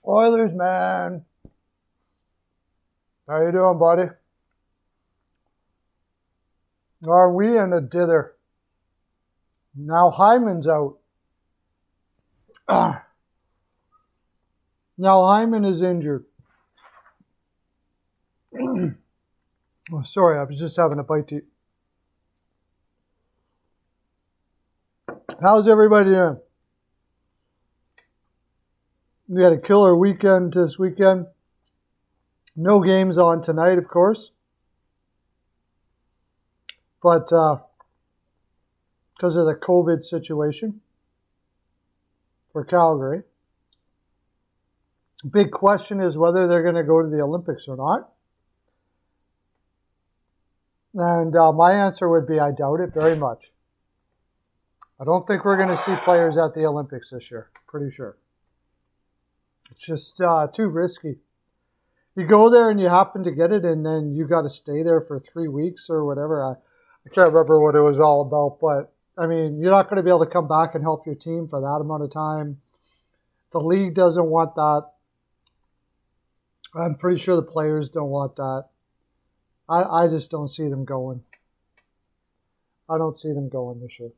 Oilers, man. How you doing, buddy? Are we in a dither? Now Hyman's out. Now Hyman is injured. Oh, sorry, I was just having a bite to eat. How's everybody doing? We had a killer weekend this weekend. No games on tonight, of course. But because of the COVID situation for Calgary. Big question is whether they're going to go to the Olympics or not. And my answer would be I doubt it very much. I don't think we're going to see players at the Olympics this year. Pretty sure. It's just too risky. You go there and you happen to get it, and then you got to stay there for 3 weeks or whatever. I can't remember what it was all about, but I mean, you're not going to be able to come back and help your team for that amount of time. The league doesn't want that. I'm pretty sure the players don't want that. I just don't see them going. I don't see them going this year.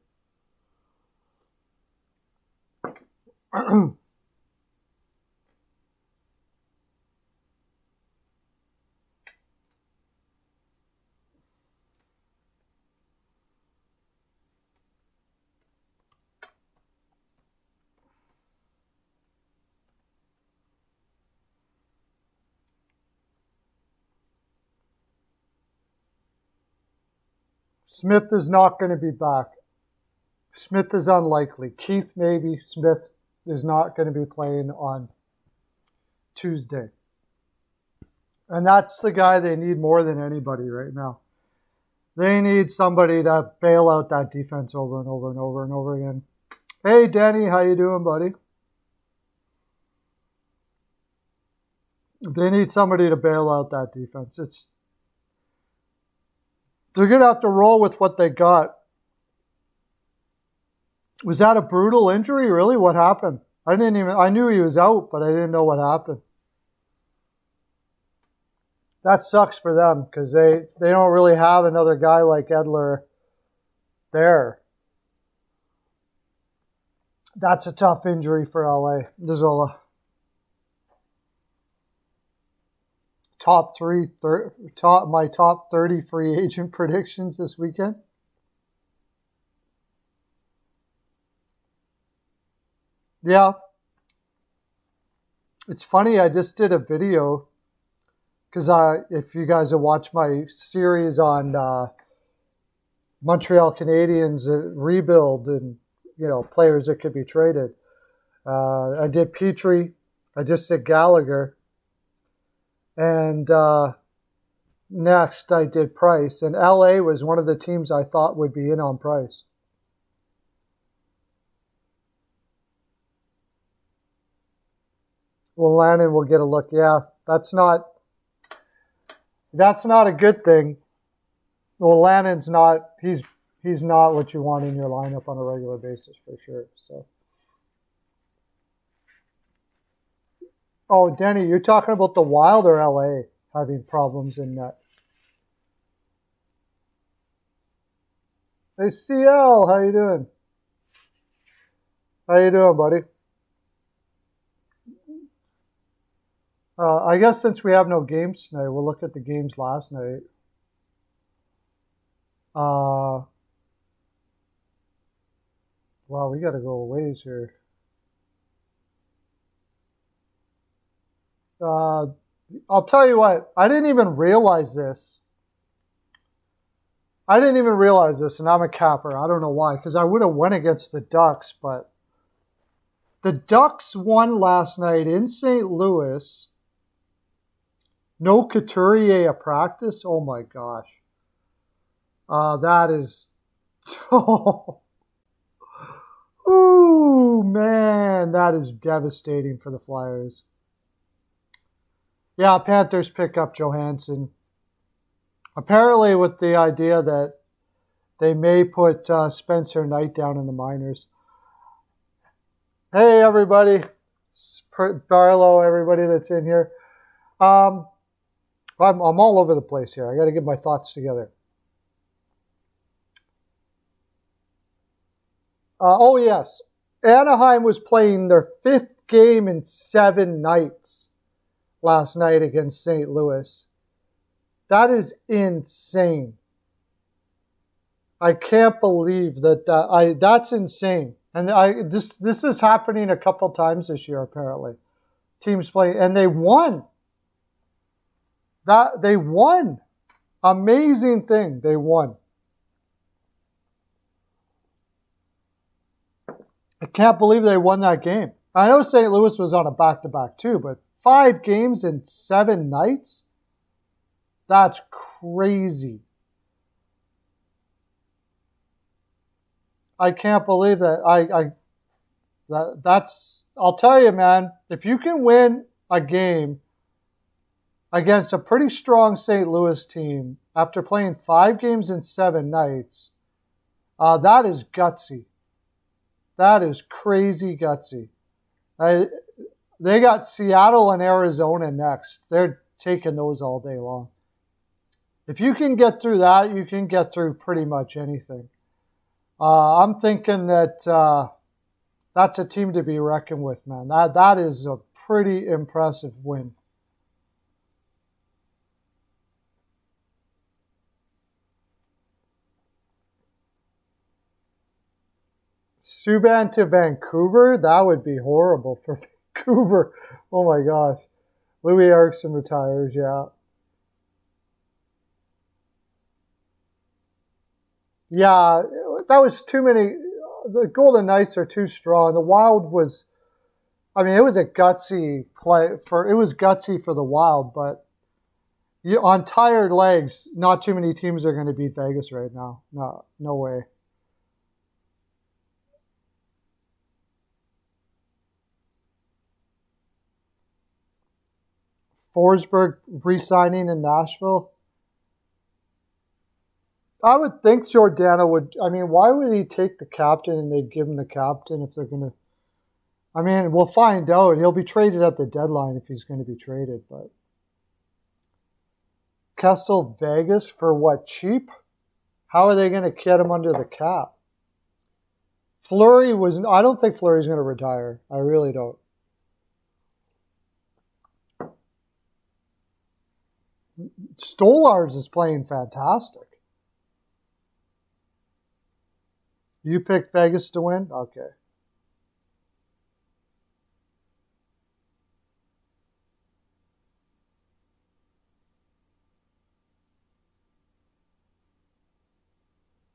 Smith is not going to be back. Smith is unlikely. Keith maybe. Smith is not going to be playing on Tuesday. And that's the guy they need more than anybody right now. They need somebody to bail out that defense over and over and over and over again. Hey, Danny, how you doing, buddy? They need somebody to bail out that defense. They're going to have to roll with what they got. Was that a brutal injury? Really? What happened? I knew he was out, but I didn't know what happened. That sucks for them because they don't really have another guy like Edler there. That's a tough injury for LA. Zola. My top 30 free agent predictions this weekend. Yeah. It's funny, I just did a video because if you guys have watched my series on Montreal Canadiens rebuild and players that could be traded. I did Petrie, I just did Gallagher. And next, I did Price. And LA was one of the teams I thought would be in on Price. Well, Lannon will get a look. Yeah, that's not a good thing. Well, Lannon's not. He's not what you want in your lineup on a regular basis for sure. So. Oh, Denny, you're talking about the Wild or LA having problems in net? Hey, CL, how you doing? How you doing, buddy? I guess since we have no games tonight, we'll look at the games last night. Wow, we got to go a ways here. I'll tell you what, I didn't even realize this. And I'm a capper. I don't know why, because I would have went against the Ducks, but the Ducks won last night in St. Louis. No Couturier at practice. Oh my gosh. That is... Oh, man, that is devastating for the Flyers. Yeah, Panthers pick up Johansson. Apparently with the idea that they may put Spencer Knight down in the minors. Hey, everybody. Pearlo, everybody that's in here. I'm all over the place here. I got to get my thoughts together. Oh, yes. Anaheim was playing their 5th game in 7 nights last night against St. Louis. That is insane. I can't believe that. That's insane. And this is happening a couple times this year, apparently. Teams play, and they won. They won. Amazing thing. They won. I can't believe they won that game. I know St. Louis was on a back-to-back too, but 5 games in 7 nights? That's crazy. I can't believe that. I'll tell you, man, if you can win a game against a pretty strong St. Louis team after playing 5 games in 7 nights, that is gutsy. That is crazy gutsy. They got Seattle and Arizona next. They're taking those all day long. If you can get through that, you can get through pretty much anything. I'm thinking that that's a team to be reckoned with, man. That is a pretty impressive win. Subban to Vancouver? That would be horrible for Vancouver. Oh my gosh. Louis Eriksson retires, yeah. Yeah, that was too many. The Golden Knights are too strong. The Wild was, I mean, it was a gutsy play it was gutsy for the Wild, but on tired legs, not too many teams are going to beat Vegas right now. No way. Forsberg re-signing in Nashville. I would think Giordano would. I mean, why would he take the captain and they'd give him the captain if they're going to? I mean, we'll find out. He'll be traded at the deadline if he's going to be traded. But Kessel Vegas for what? Cheap? How are they going to get him under the cap? Fleury was. I don't think Fleury's going to retire. I really don't. Stolarz is playing fantastic. You picked Vegas to win? Okay.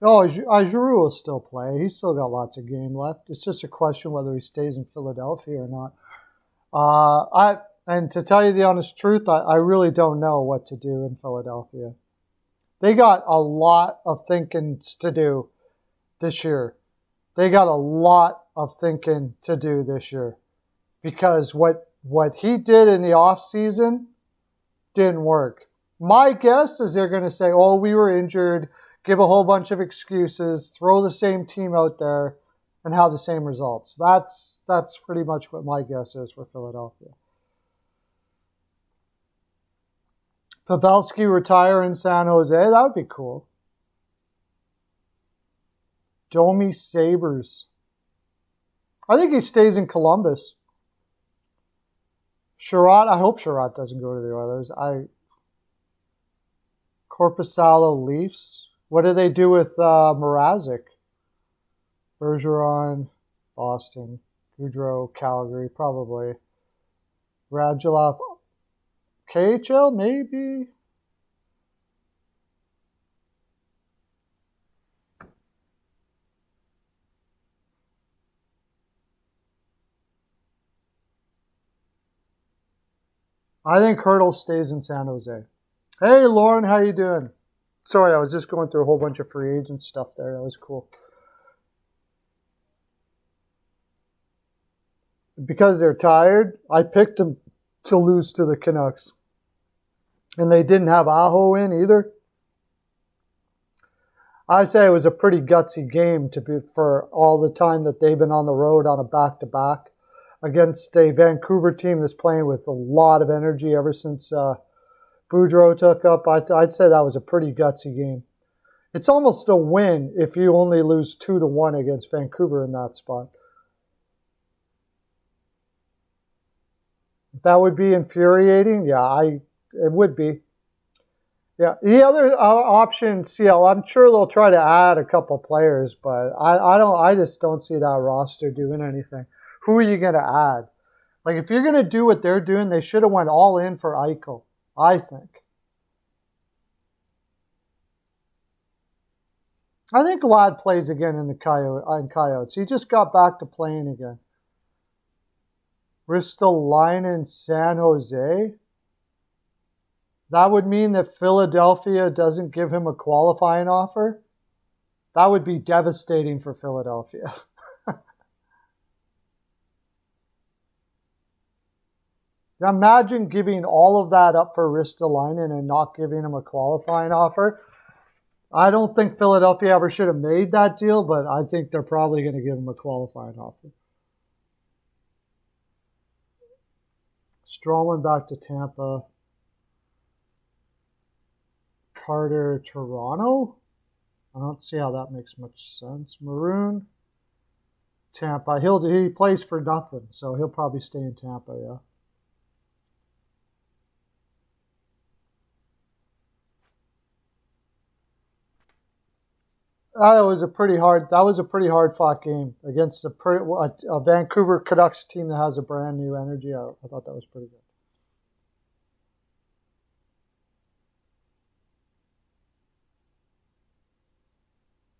Oh, Giroux will still play. He's still got lots of game left. It's just a question whether he stays in Philadelphia or not. And to tell you the honest truth, I really don't know what to do in Philadelphia. They got a lot of thinking to do this year. They got a lot of thinking to do this year because what he did in the offseason didn't work. My guess is they're going to say, oh, we were injured, give a whole bunch of excuses, throw the same team out there, and have the same results. That's pretty much what my guess is for Philadelphia. Pavelski retire in San Jose? That would be cool. Domi Sabres. I think he stays in Columbus. Sherratt, I hope Sherratt doesn't go to the Oilers. Korpisalo Leafs. What do they do with Mrazek? Bergeron, Boston. Goudreau, Calgary, probably. Radulov, KHL, maybe? I think Hurdle stays in San Jose. Hey, Lauren, how you doing? Sorry, I was just going through a whole bunch of free agent stuff there. That was cool. Because they're tired, I picked them to lose to the Canucks. And they didn't have Aho in either. I say it was a pretty gutsy game for all the time that they've been on the road on a back-to-back. against a Vancouver team that's playing with a lot of energy ever since Boudreau took up. I'd say that was a pretty gutsy game. It's almost a win if you only lose 2-1 against Vancouver in that spot. That would be infuriating. Yeah, it would be. Yeah, the other option, CL, I'm sure they'll try to add a couple players, but I just don't see that roster doing anything. Who are you going to add? Like, if you're going to do what they're doing, they should have went all in for Eichel, I think. I think Ladd plays again in the Coyotes. He just got back to playing again. Ristolainen, San Jose. That would mean that Philadelphia doesn't give him a qualifying offer. That would be devastating for Philadelphia. Imagine giving all of that up for Ristolainen and not giving him a qualifying offer. I don't think Philadelphia ever should have made that deal, but I think they're probably going to give him a qualifying offer. Strowman back to Tampa. Carter, Toronto. I don't see how that makes much sense. Maroon, Tampa. He plays for nothing, so he'll probably stay in Tampa, yeah. That was a pretty hard fought game against a Vancouver Canucks team that has a brand new energy. I thought that was pretty good.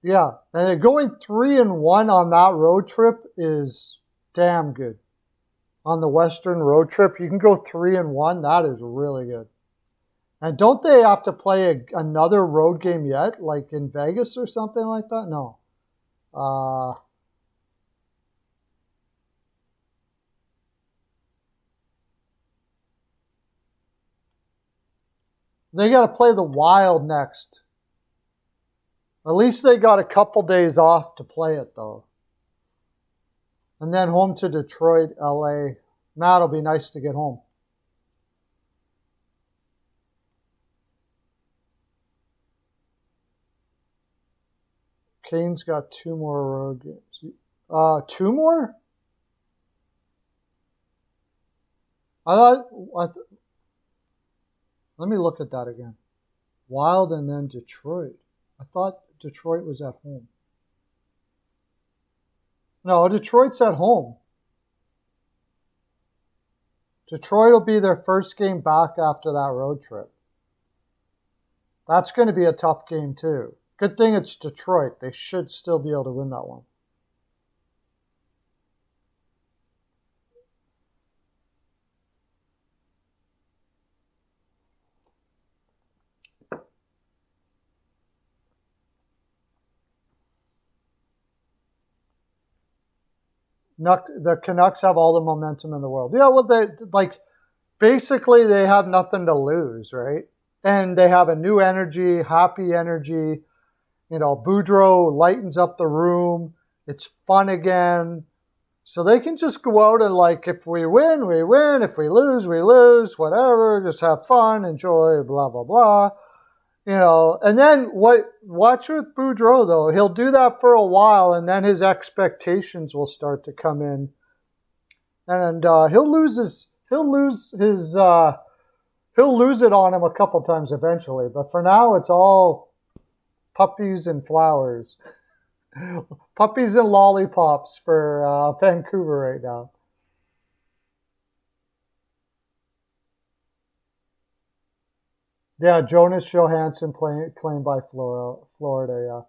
Yeah, and going 3-1 on that road trip is damn good. On the Western road trip, you can go 3-1. That is really good. And don't they have to play another road game yet, like in Vegas or something like that? No. They got to play the Wild next. At least they got a couple days off to play it, though. And then home to Detroit, LA. That'll be nice to get home. Kane's got 2 more road games. 2 more? Let me look at that again. Wild and then Detroit. I thought Detroit was at home. No, Detroit's at home. Detroit will be their first game back after that road trip. That's going to be a tough game, too. Good thing it's Detroit. They should still be able to win that one. The Canucks have all the momentum in the world. Yeah, well, basically they have nothing to lose, right? And they have a new energy, happy energy. You know, Boudreau lightens up the room. It's fun again. So they can just go out and, like, if we win, we win. If we lose, we lose. Whatever. Just have fun, enjoy, blah, blah, blah. You know, and then watch with Boudreau, though. He'll do that for a while, and then his expectations will start to come in. And he'll lose it on him a couple times eventually. But for now, it's all puppies and flowers. Puppies and lollipops for Vancouver right now. Yeah, Jonas Johansson claimed by Florida,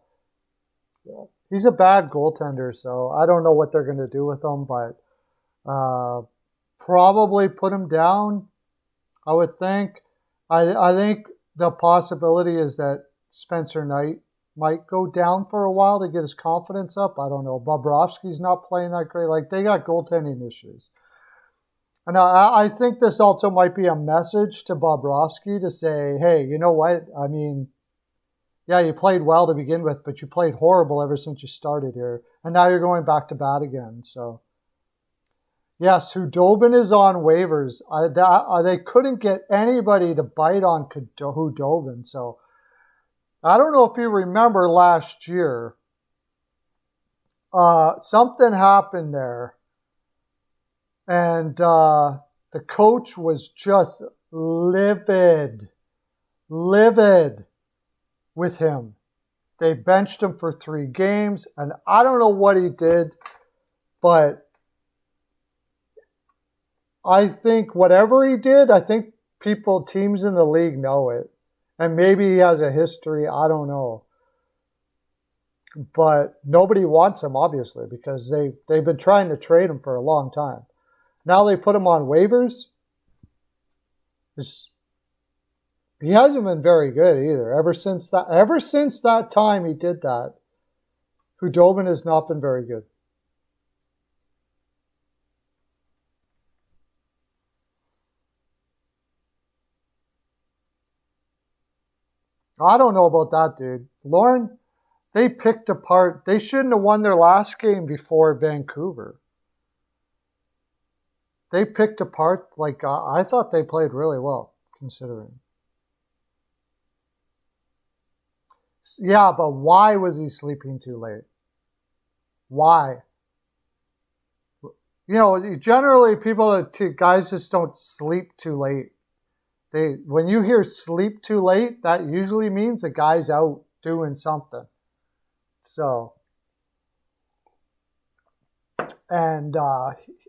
yeah. He's a bad goaltender, so I don't know what they're going to do with him, but probably put him down, I would think. I think the possibility is that Spencer Knight might go down for a while to get his confidence up. I don't know. Bobrovsky's not playing that great. Like, they got goaltending issues. And I think this also might be a message to Bobrovsky to say, hey, you know what? I mean, yeah, you played well to begin with, but you played horrible ever since you started here. And now you're going back to bat again. So, Yes, Hudobin is on waivers. They couldn't get anybody to bite on Hudobin. So I don't know if you remember last year. Something happened there. And the coach was just livid with him. They benched him for 3 games, and I don't know what he did, but I think whatever he did, I think teams in the league know it. And maybe he has a history, I don't know. But nobody wants him, obviously, because they've been trying to trade him for a long time. Now they put him on waivers. He hasn't been very good either. Ever since that time he did that, Hudobin has not been very good. I don't know about that, dude. Lauren, they picked apart. They shouldn't have won their last game before Vancouver. They picked apart, like, I thought they played really well, considering. Yeah, but why was he sleeping too late? Why? You know, generally guys just don't sleep too late. When you hear sleep too late, that usually means the guy's out doing something. So, and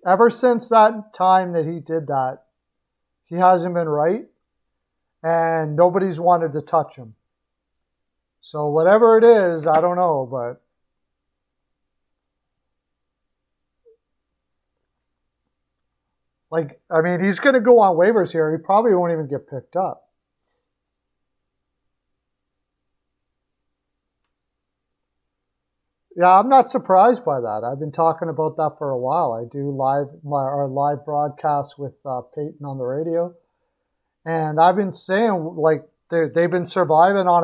ever since that time that he did that, he hasn't been right, and nobody's wanted to touch him. So whatever it is, I don't know, but like, I mean, he's going to go on waivers here. He probably won't even get picked up. Yeah, I'm not surprised by that. I've been talking about that for a while. I do our live broadcast with Peyton on the radio, and I've been saying, like, they've been surviving on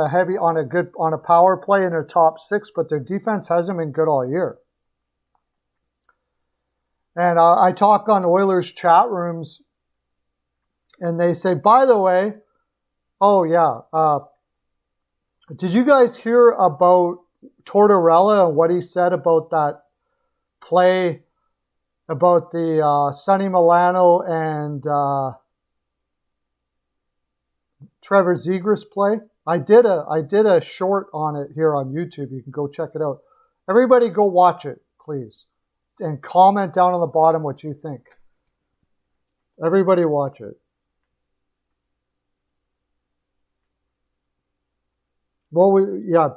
a power play in their top 6, but their defense hasn't been good all year. And I talk on Oilers chat rooms, and they say, by the way, oh yeah, did you guys hear about Tortorella and what he said about that play, about the Sonny Milano and Trevor Zegras play? I did a short on it here on YouTube. You can go check it out. Everybody go watch it, please. And comment down on the bottom what you think. Everybody watch it. Well, yeah,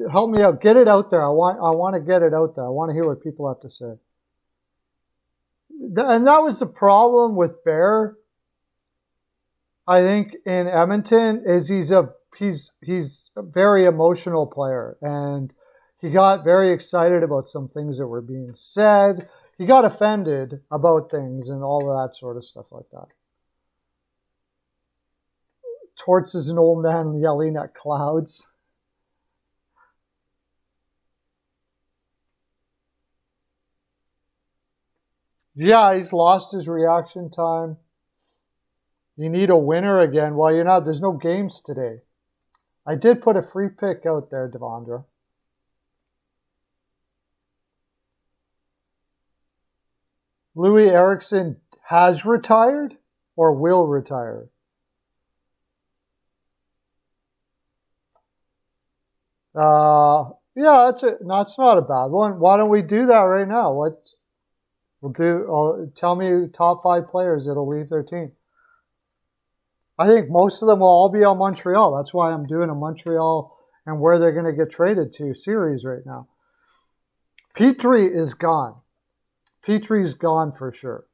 help me out. Get it out there. I want to get it out there. I want to hear what people have to say. And that was the problem with Bear, I think, in Edmonton, is he's a very emotional player, and he got very excited about some things that were being said. He got offended about things and all of that sort of stuff like that. Torts is an old man yelling at clouds. Yeah, he's lost his reaction time. You need a winner again. Well, there's no games today. I did put a free pick out there, Devondra. Louis Eriksson has retired or will retire? Yeah, that's not a bad one. Why don't we do that right now? Tell me top 5 players that'll leave their team. I think most of them will all be on Montreal. That's why I'm doing a Montreal and where they're going to get traded to series right now. Petrie is gone. Petrie's gone for sure.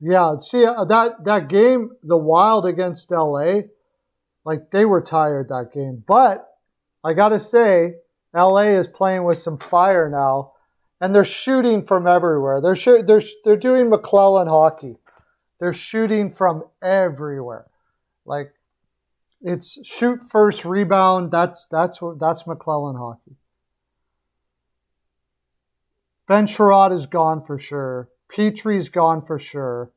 Yeah, see, that game, the Wild against LA, like, they were tired that game. But I got to say, LA is playing with some fire now, and they're shooting from everywhere. They're doing McClellan hockey. They're shooting from everywhere. Like, It's shoot first, rebound. That's McClellan hockey. Ben Sherrod is gone for sure. Petry's gone for sure.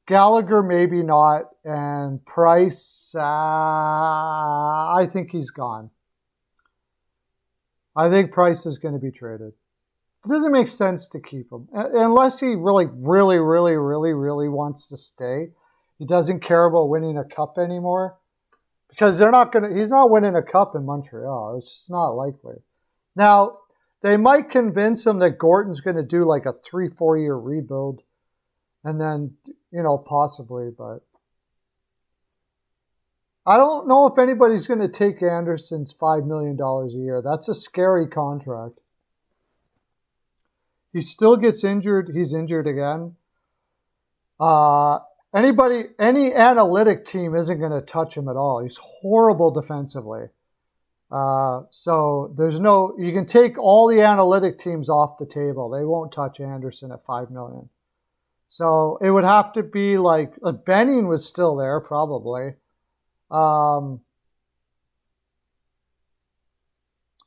Gallagher maybe not, and Price, I think he's gone. I think Price is going to be traded. It doesn't make sense to keep him unless he really wants to stay. He doesn't care about winning a cup anymore because he's not winning a cup in Montreal. It's just not likely. Now, they might convince him that Gorton's going to do like a 3-4 year rebuild and then, possibly, but I don't know if anybody's going to take Anderson's $5 million a year. That's a scary contract. He still gets injured. He's injured again. Any analytic team isn't going to touch him at all. He's horrible defensively. So you can take all the analytic teams off the table. They won't touch Anderson at $5 million. So it would have to be like Benning was still there probably.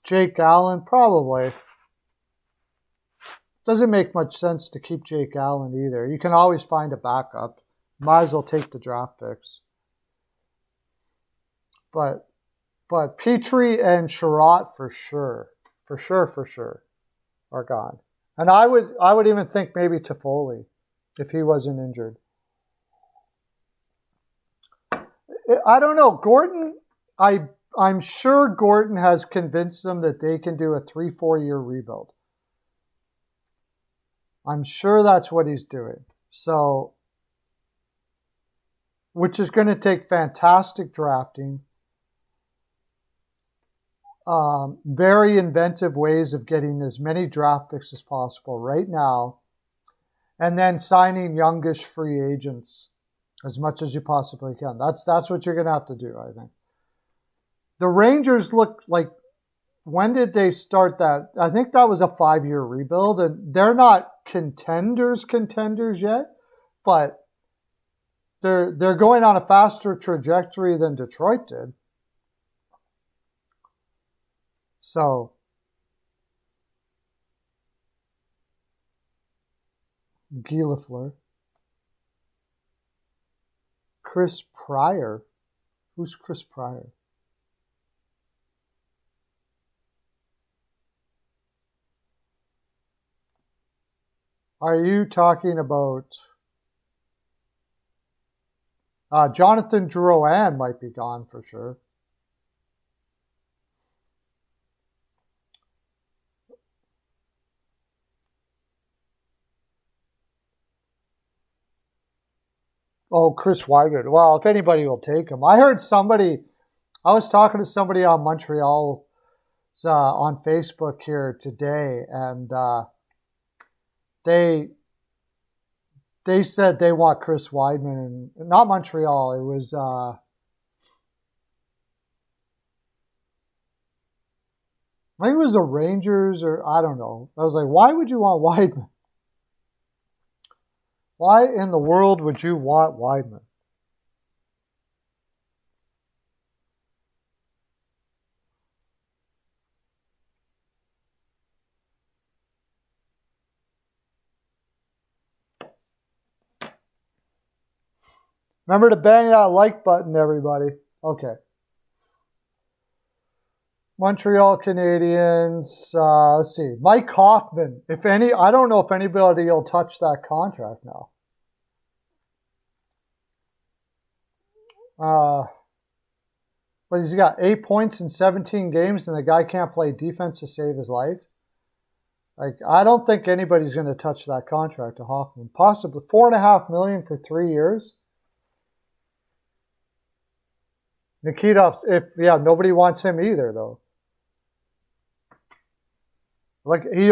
Jake Allen probably. Doesn't make much sense to keep Jake Allen either. You can always find a backup. Might as well take the draft picks. But Petry and Sherratt for sure are gone. And I would even think maybe Toffoli if he wasn't injured. I don't know. Gordon, I'm sure Gordon has convinced them that they can do a 3-4 year rebuild. I'm sure that's what he's doing. So, which is going to take fantastic drafting, very inventive ways of getting as many draft picks as possible right now, and then signing youngish free agents as much as you possibly can. That's what you're going to have to do, I think. The Rangers look like, when did they start that? I think that was a 5-year rebuild, and they're not contenders yet, but they're going on a faster trajectory than Detroit did. So Guy Lafleur. Chris Pryor. Who's Chris Pryor? Are you talking about Jonathan Drouin might be gone for sure. Oh, Chris Weigert. Well, if anybody will take him. I was talking to somebody on Montreal on Facebook here today, and they said they want Chris Weidman, and not Montreal. It was I think it was the Rangers, or I don't know. I was like, why would you want Weidman? Why in the world would you want Weidman? Remember to bang that like button, everybody. Okay. Montreal Canadiens. Let's see. Mike Hoffman. I don't know if anybody will touch that contract now. But he's got 8 points in 17 games, and the guy can't play defense to save his life. Like, I don't think anybody's going to touch that contract to Hoffman. Possibly $4.5 million for 3 years. Nikitov's, nobody wants him either, though. Like, he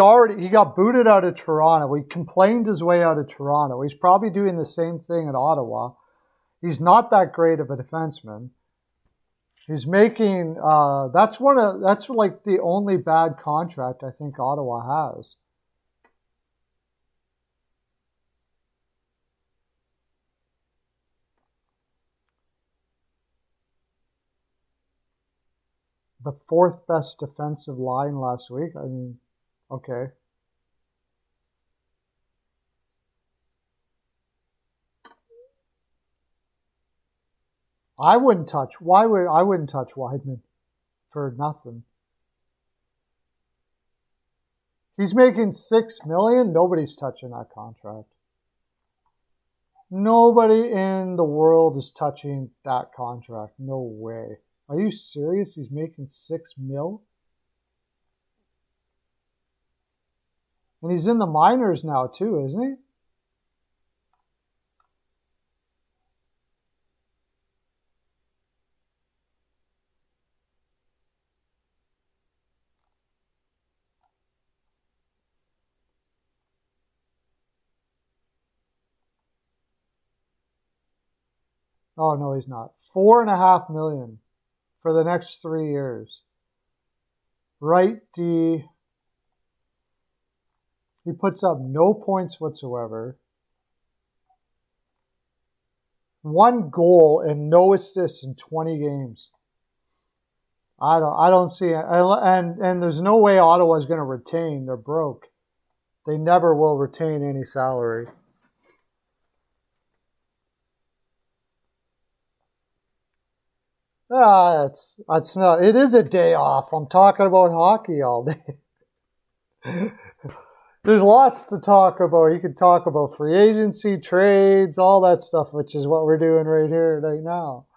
got booted out of Toronto. He complained his way out of Toronto. He's probably doing the same thing in Ottawa. He's not that great of a defenseman. He's making, that's like the only bad contract I think Ottawa has. The fourth best defensive line last week. I mean, okay. I wouldn't touch. I wouldn't touch Weidman for nothing. He's making $6 million. Nobody's touching that contract. Nobody in the world is touching that contract. No way. Are you serious? He's making $6 million? And he's in the minors now too, isn't he? Oh, no, he's not. $4.5 million for the next 3 years. Right D. He puts up no points whatsoever. 1 goal and no assists in 20 games. I don't see it. And there's no way Ottawa's going to retain. They're broke. They never will retain any salary. That's not. It is a day off. I'm talking about hockey all day. There's lots to talk about. You could talk about free agency, trades, all that stuff, which is what we're doing right here, right now.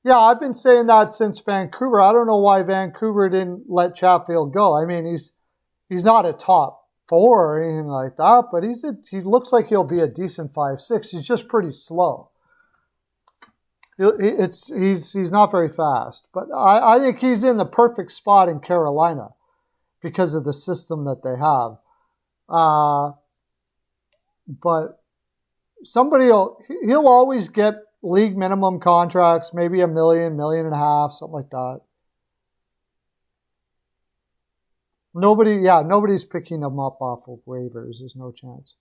Yeah, I've been saying that since Vancouver. I don't know why Vancouver didn't let Chatfield go. I mean, he's not a top 4 or anything like that, but he looks like he'll be a decent 5'6". He's just pretty slow. He's not very fast, but I think he's in the perfect spot in Carolina because of the system that they have. But he'll always get league minimum contracts, maybe $1 million, $1.5 million, something like that. Nobody's picking him up off of waivers. There's no chance.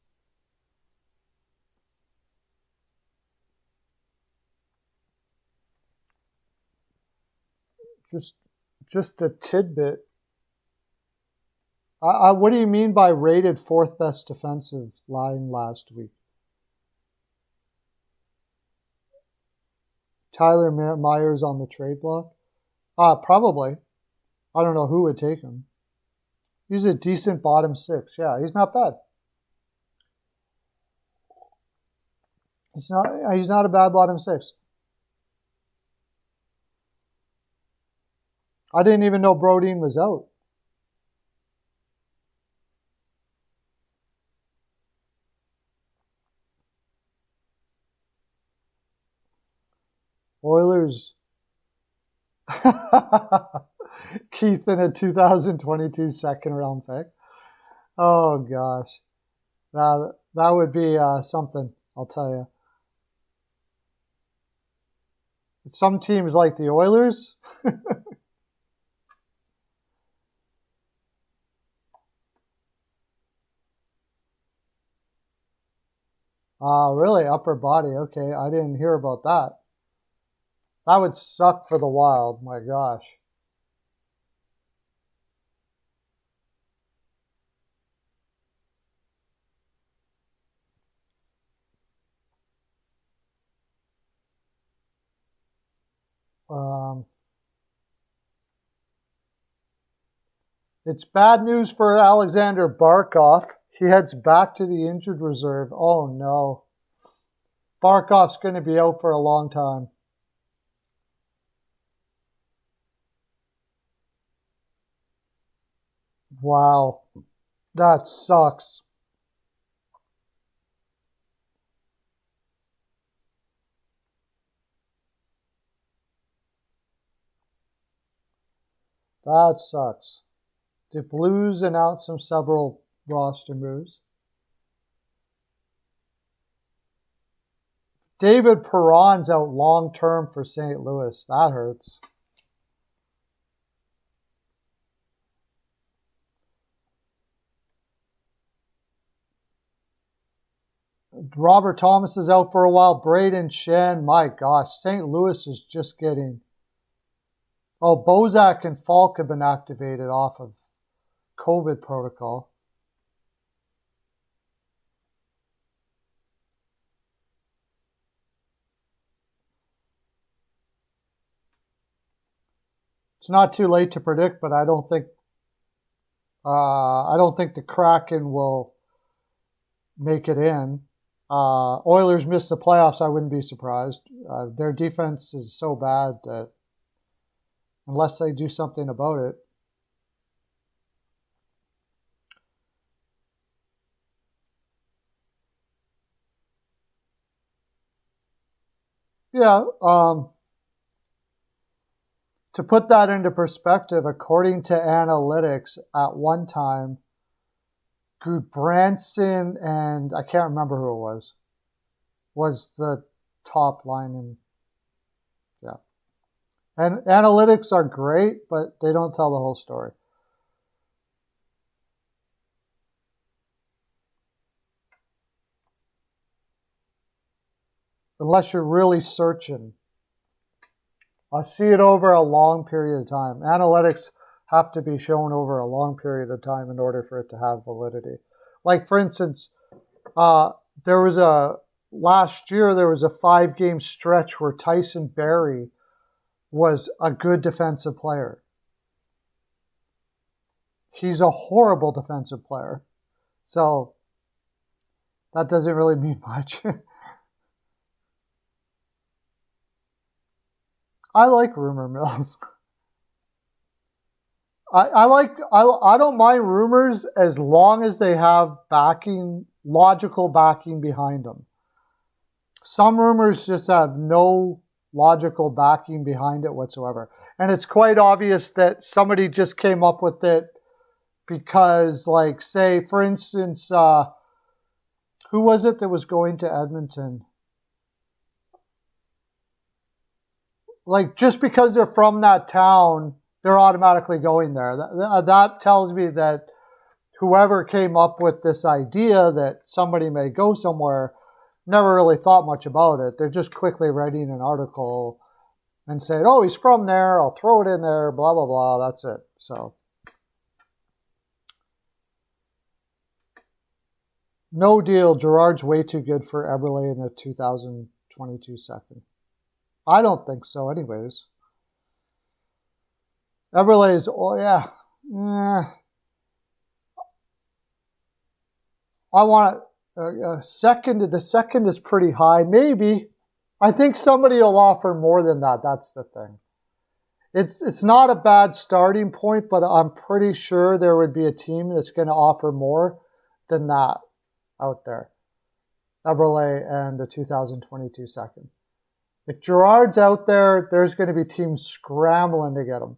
Just a tidbit. What do you mean by rated 4th best defensive line last week? Tyler Myers on the trade block? Probably. I don't know who would take him. He's a decent bottom 6. Yeah, he's not bad. He's not a bad bottom 6. I didn't even know Brodin was out. Oilers. Keith in a 2022 second round pick. Oh, gosh. Now, that would be something, I'll tell you. Some teams like the Oilers. Really? Upper body. Okay, I didn't hear about that. That would suck for the Wild. My gosh. It's bad news for Alexander Barkov. He heads back to the injured reserve. Oh, no. Barkov's going to be out for a long time. Wow. That sucks. That sucks. The Blues announced several roster moves. David Perron's out long-term for St. Louis. That hurts. Robert Thomas is out for a while. Braden Shen, my gosh. St. Louis is just getting... Oh, Bozak and Falk have been activated off of COVID protocol. It's not too late to predict, but I don't think the Kraken will make it in. Oilers missed the playoffs. I wouldn't be surprised. Their defense is so bad that unless they do something about it. Yeah. To put that into perspective, according to analytics, at one time, Goodbranson and I can't remember who it was the top line. And yeah. And analytics are great, but they don't tell the whole story. Unless you're really searching. I see it over a long period of time. Analytics have to be shown over a long period of time in order for it to have validity. Like, for instance, last year there was a 5-game stretch where Tyson Barrie was a good defensive player. He's a horrible defensive player. So that doesn't really mean much. I like rumor mills. I don't mind rumors as long as they have backing, logical backing behind them. Some rumors just have no logical backing behind it whatsoever. And it's quite obvious that somebody just came up with it because, like, say, for instance, who was it that was going to Edmonton? Like, just because they're from that town, they're automatically going there. That tells me that whoever came up with this idea that somebody may go somewhere never really thought much about it. They're just quickly writing an article and saying, oh, he's from there, I'll throw it in there, blah, blah, blah. That's it. So, no deal. Gerard's way too good for Eberle in a 2022 second. I don't think so anyways. Eberle is, oh yeah. I want a second. The second is pretty high. Maybe. I think somebody will offer more than that. That's the thing. It's not a bad starting point, but I'm pretty sure there would be a team that's going to offer more than that out there. Eberle and the 2022 second. If Gerard's out there, there's going to be teams scrambling to get him.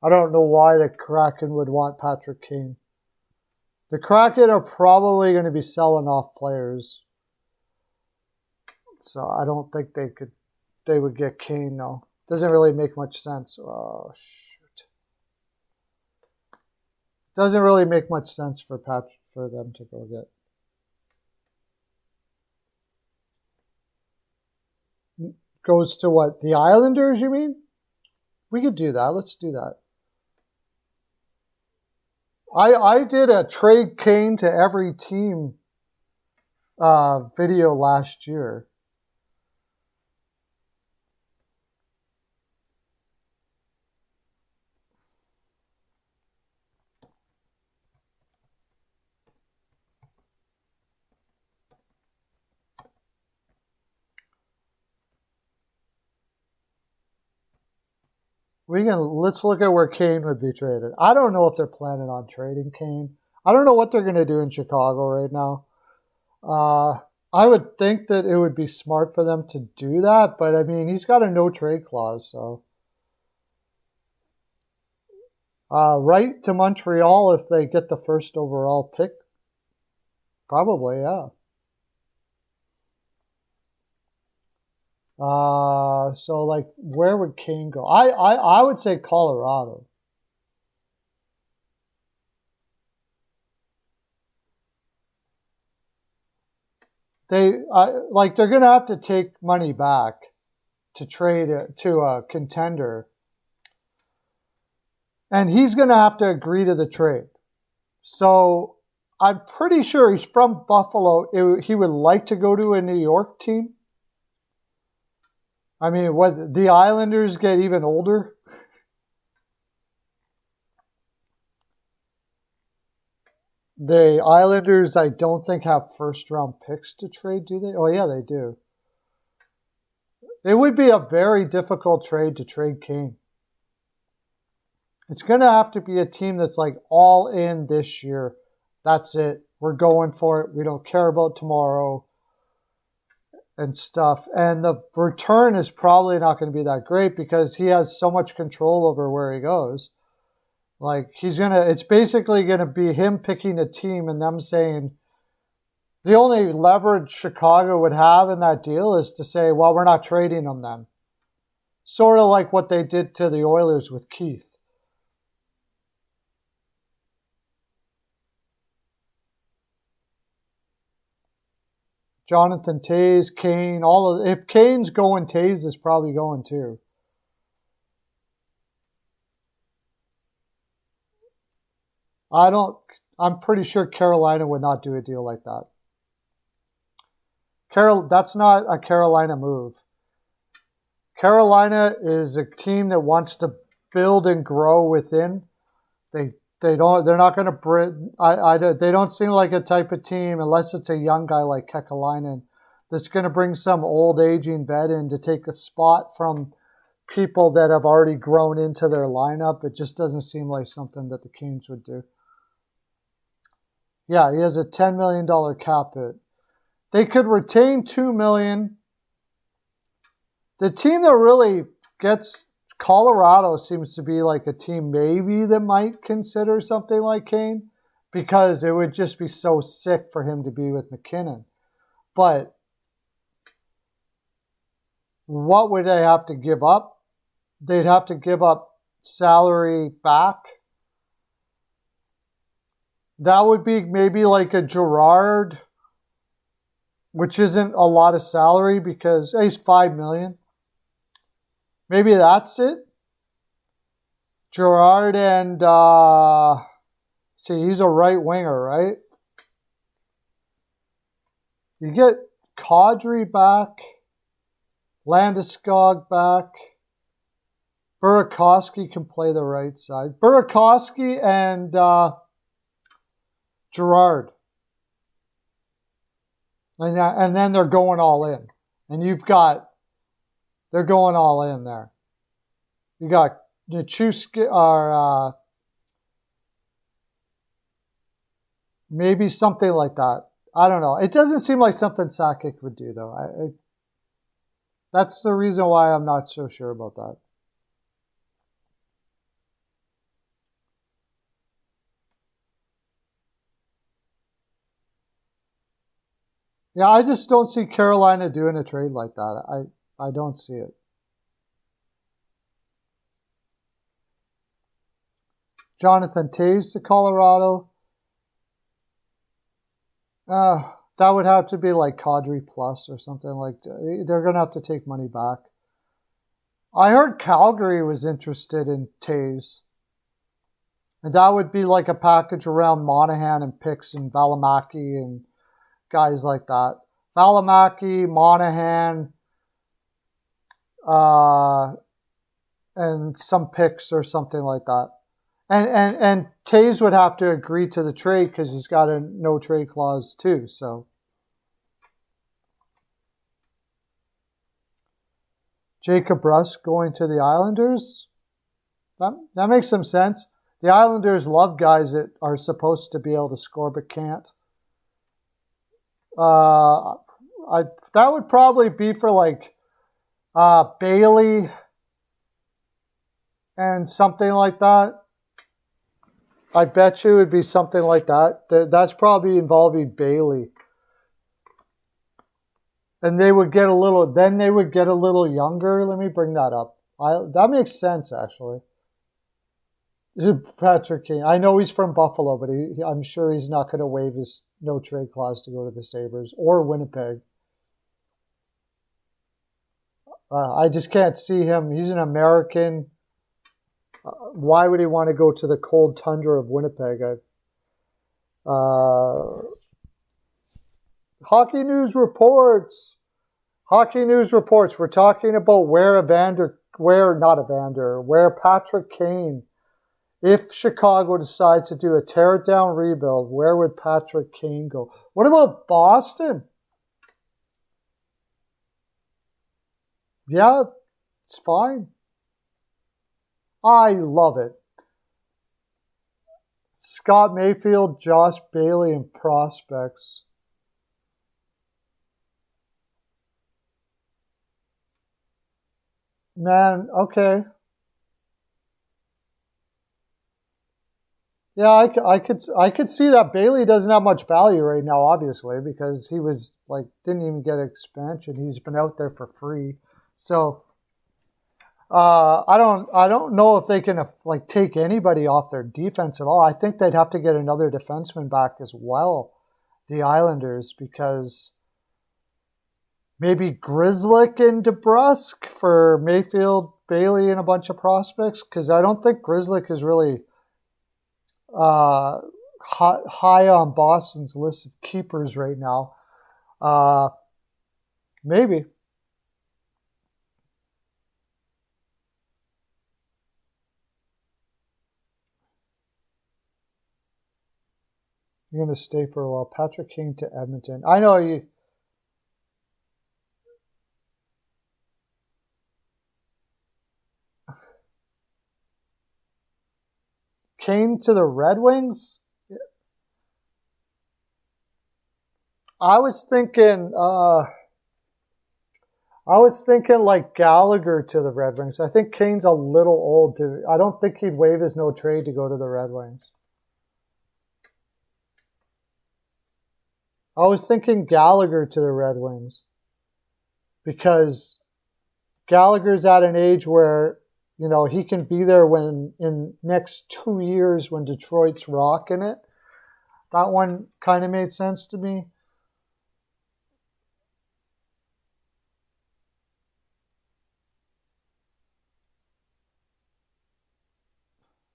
I don't know why the Kraken would want Patrick Kane. The Kraken are probably going to be selling off players. So I don't think they would get Kane, no. Doesn't really make much sense. Oh, shoot. Doesn't really make much sense for them to go get. Goes to what? The Islanders, you mean? We could do that. Let's do that. I did a trade Kane to every team video last year. Let's look at where Kane would be traded. I don't know if they're planning on trading Kane. I don't know what they're going to do in Chicago right now. I would think that it would be smart for them to do that, but I mean, he's got a no trade clause, so. Right to Montreal if they get the first overall pick. Probably, yeah. So like, where would Kane go? I would say Colorado. they're going to have to take money back to trade it to a contender. And he's going to have to agree to the trade. So I'm pretty sure he's from Buffalo. He would like to go to a New York team. I mean, what, the Islanders get even older? The Islanders, I don't think, have first-round picks to trade, do they? Oh, yeah, they do. It would be a very difficult trade to trade Kane. It's going to have to be a team that's like all in this year. That's it. We're going for it. We don't care about tomorrow and stuff. And the return is probably not going to be that great because he has so much control over where he goes. Like, it's basically going to be him picking a team and them saying, the only leverage Chicago would have in that deal is to say, well, we're not trading him then. Sort of like what they did to the Oilers with Keith. Jonathan Toews, Kane, if Kane's going, Toews is probably going too. I'm pretty sure Carolina would not do a deal like that. That's not a Carolina move. Carolina is a team that wants to build and grow within. They're not going to bring. They don't seem like a type of team unless it's a young guy like Kekalainen that's going to bring some old aging vet in to take a spot from people that have already grown into their lineup. It just doesn't seem like something that the Canes would do. Yeah, he has a $10 million cap hit. They could retain $2 million. The team that really gets Colorado seems to be like a team maybe that might consider something like Kane because it would just be so sick for him to be with McKinnon. But what would they have to give up? They'd have to give up salary back. That would be maybe like a Girard, which isn't a lot of salary because he's $5 million. Maybe that's it. Girard and see, he's a right winger, right? You get Kadri back, Landeskog back. Burakovsky can play the right side. Burakovsky and Girard. And then they're going all in. And they're going all in there. You got Nichushkin, or maybe something like that. I don't know. It doesn't seem like something Sakic would do, though. That's the reason why I'm not so sure about that. Yeah, I just don't see Carolina doing a trade like that. I don't see it. Jonathan Toews to Colorado. That would have to be like Kadri Plus or something like that. They're going to have to take money back. I heard Calgary was interested in Toews. And that would be like a package around Monahan and picks and Valimaki and guys like that. Valimaki, Monahan, and some picks or something like that. And Toews would have to agree to the trade because he's got a no trade clause too. So Jacob Rusk going to the Islanders. That makes some sense. The Islanders love guys that are supposed to be able to score but can't. That would probably be for like Bailey and something like that. I bet you it would be something like that. That's probably involving Bailey. And they would get a little younger. Let me bring that up. That makes sense, actually. Patrick Kane. I know he's from Buffalo, but I'm sure he's not going to waive his no trade clause to go to the Sabres or Winnipeg. I just can't see him. He's an American. Why would he want to go to the cold tundra of Winnipeg? Hockey News Reports. Hockey News Reports. We're talking about where Patrick Kane, if Chicago decides to do a tear-down rebuild, where would Patrick Kane go? What about Boston? Yeah, it's fine. I love it. Scott Mayfield, Josh Bailey, and prospects. Man, okay. Yeah, I could see that. Bailey doesn't have much value right now, obviously, because he was didn't even get expansion. He's been out there for free. So I don't know if they can take anybody off their defense at all. I think they'd have to get another defenseman back as well, the Islanders, because maybe Grzelcyk and DeBrusk for Mayfield, Bailey, and a bunch of prospects, because I don't think Grzelcyk is really high on Boston's list of keepers right now. Maybe. You're going to stay for a while. Patrick Kane to Edmonton. I know you. Kane to the Red Wings? I was thinking like Gallagher to the Red Wings. I think Kane's a little old I don't think he'd waive his no trade to go to the Red Wings. I was thinking Gallagher to the Red Wings because Gallagher's at an age where, he can be there when in next 2 years when Detroit's rocking it. That one kind of made sense to me.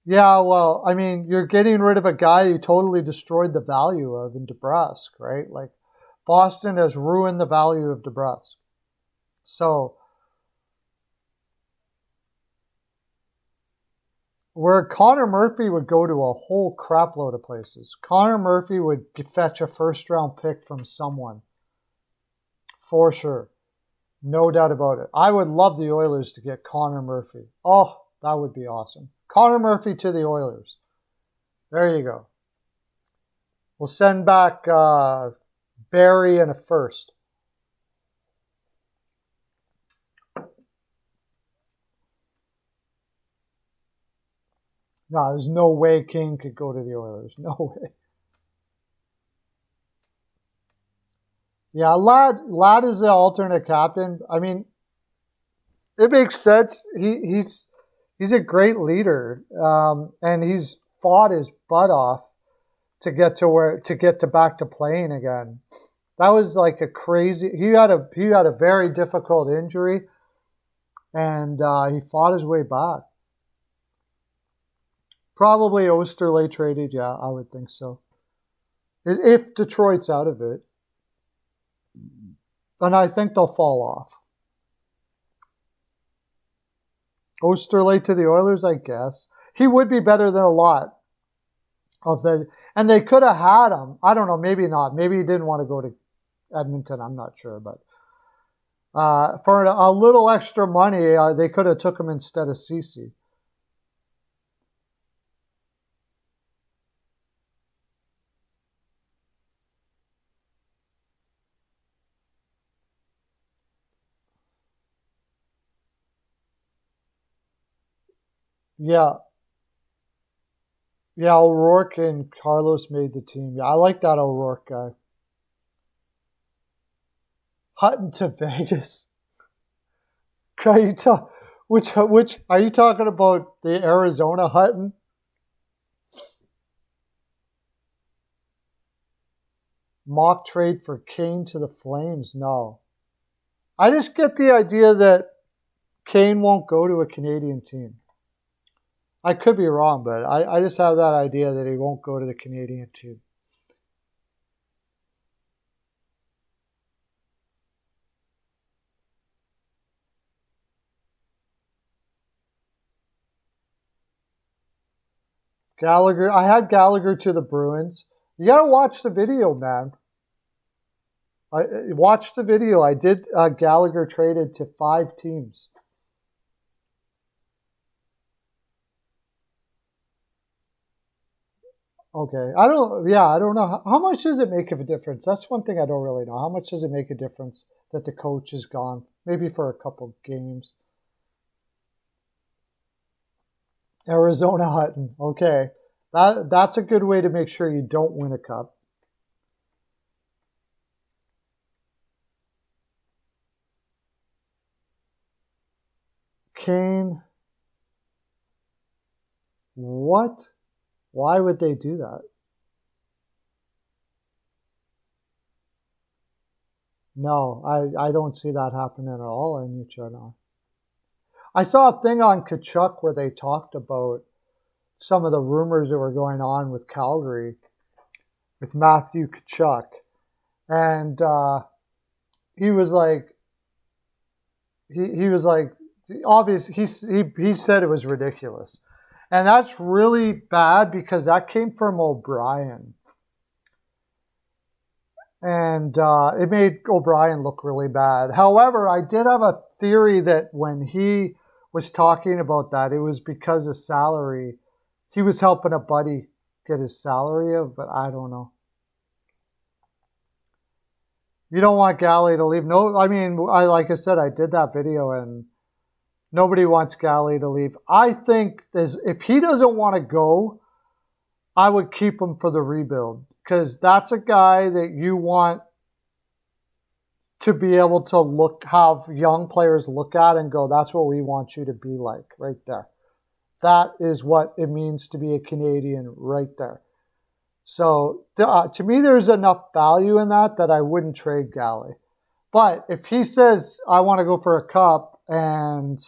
Yeah, well, I mean, you're getting rid of a guy who totally destroyed the value of in DeBrusk, right? Like, Boston has ruined the value of DeBrusk. So, where Connor Murphy would go to a whole crap load of places. Connor Murphy would fetch a first-round pick from someone. For sure. No doubt about it. I would love the Oilers to get Connor Murphy. Oh, that would be awesome. Connor Murphy to the Oilers. There you go. We'll send back Barry and a first. No, there's no way Kane could go to the Oilers. No way. Yeah, Ladd is the alternate captain. I mean, it makes sense. He's a great leader, and he's fought his butt off to get to back to playing again. That was like a crazy. He had a very difficult injury, and he fought his way back. Probably Osterley traded. Yeah, I would think so. If Detroit's out of it, and I think they'll fall off. Osterley to the Oilers, I guess. He would be better than a lot of the, and they could have had him. I don't know, maybe not. Maybe he didn't want to go to Edmonton. I'm not sure, but for a little extra money, they could have took him instead of Ceci. Yeah. Yeah, O'Rourke and Carlos made the team. Yeah, I like that O'Rourke guy. Hutton to Vegas. Which are you talking about? The Arizona Hutton? Mock trade for Kane to the Flames? No. I just get the idea that Kane won't go to a Canadian team. I could be wrong, but I just have that idea that he won't go to the Canadian team. Gallagher, I had Gallagher to the Bruins. You got to watch the video, man. I watched the video. I did Gallagher traded to 5 teams. Okay. I don't know. How much does it make of a difference? That's one thing I don't really know. How much does it make a difference that the coach is gone? Maybe for a couple games. Arizona Hutton. Okay. That's a good way to make sure you don't win a cup. Kane. What? Why would they do that? No, I don't see that happening at all in NHL. I saw a thing on Kachuk where they talked about some of the rumors that were going on with Calgary, with Matthew Kachuk. And he was like, he was like, obviously, he said it was ridiculous. And that's really bad because that came from O'Brien. And it made O'Brien look really bad. However, I did have a theory that when he was talking about that, it was because of salary. He was helping a buddy get his salary up, but I don't know. You don't want Galley to leave. No, I mean, like I said, I did that video and nobody wants Galley to leave. I think if he doesn't want to go, I would keep him for the rebuild because that's a guy that you want to be able to have young players look at and go, that's what we want you to be like right there. That is what it means to be a Canadian right there. So to me, there's enough value in that I wouldn't trade Galley. But if he says, I want to go for a cup and,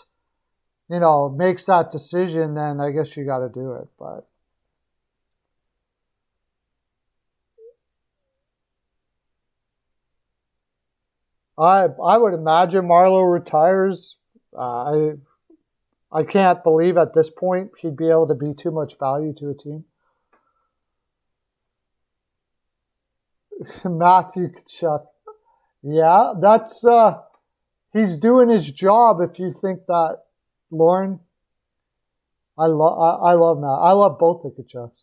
makes that decision, then I guess you got to do it. But I would imagine Marleau retires. I can't believe at this point he'd be able to be too much value to a team. Matthew Kachuk. Yeah, that's he's doing his job if you think that, Lauren. I love Matt. I love both the Kachucks.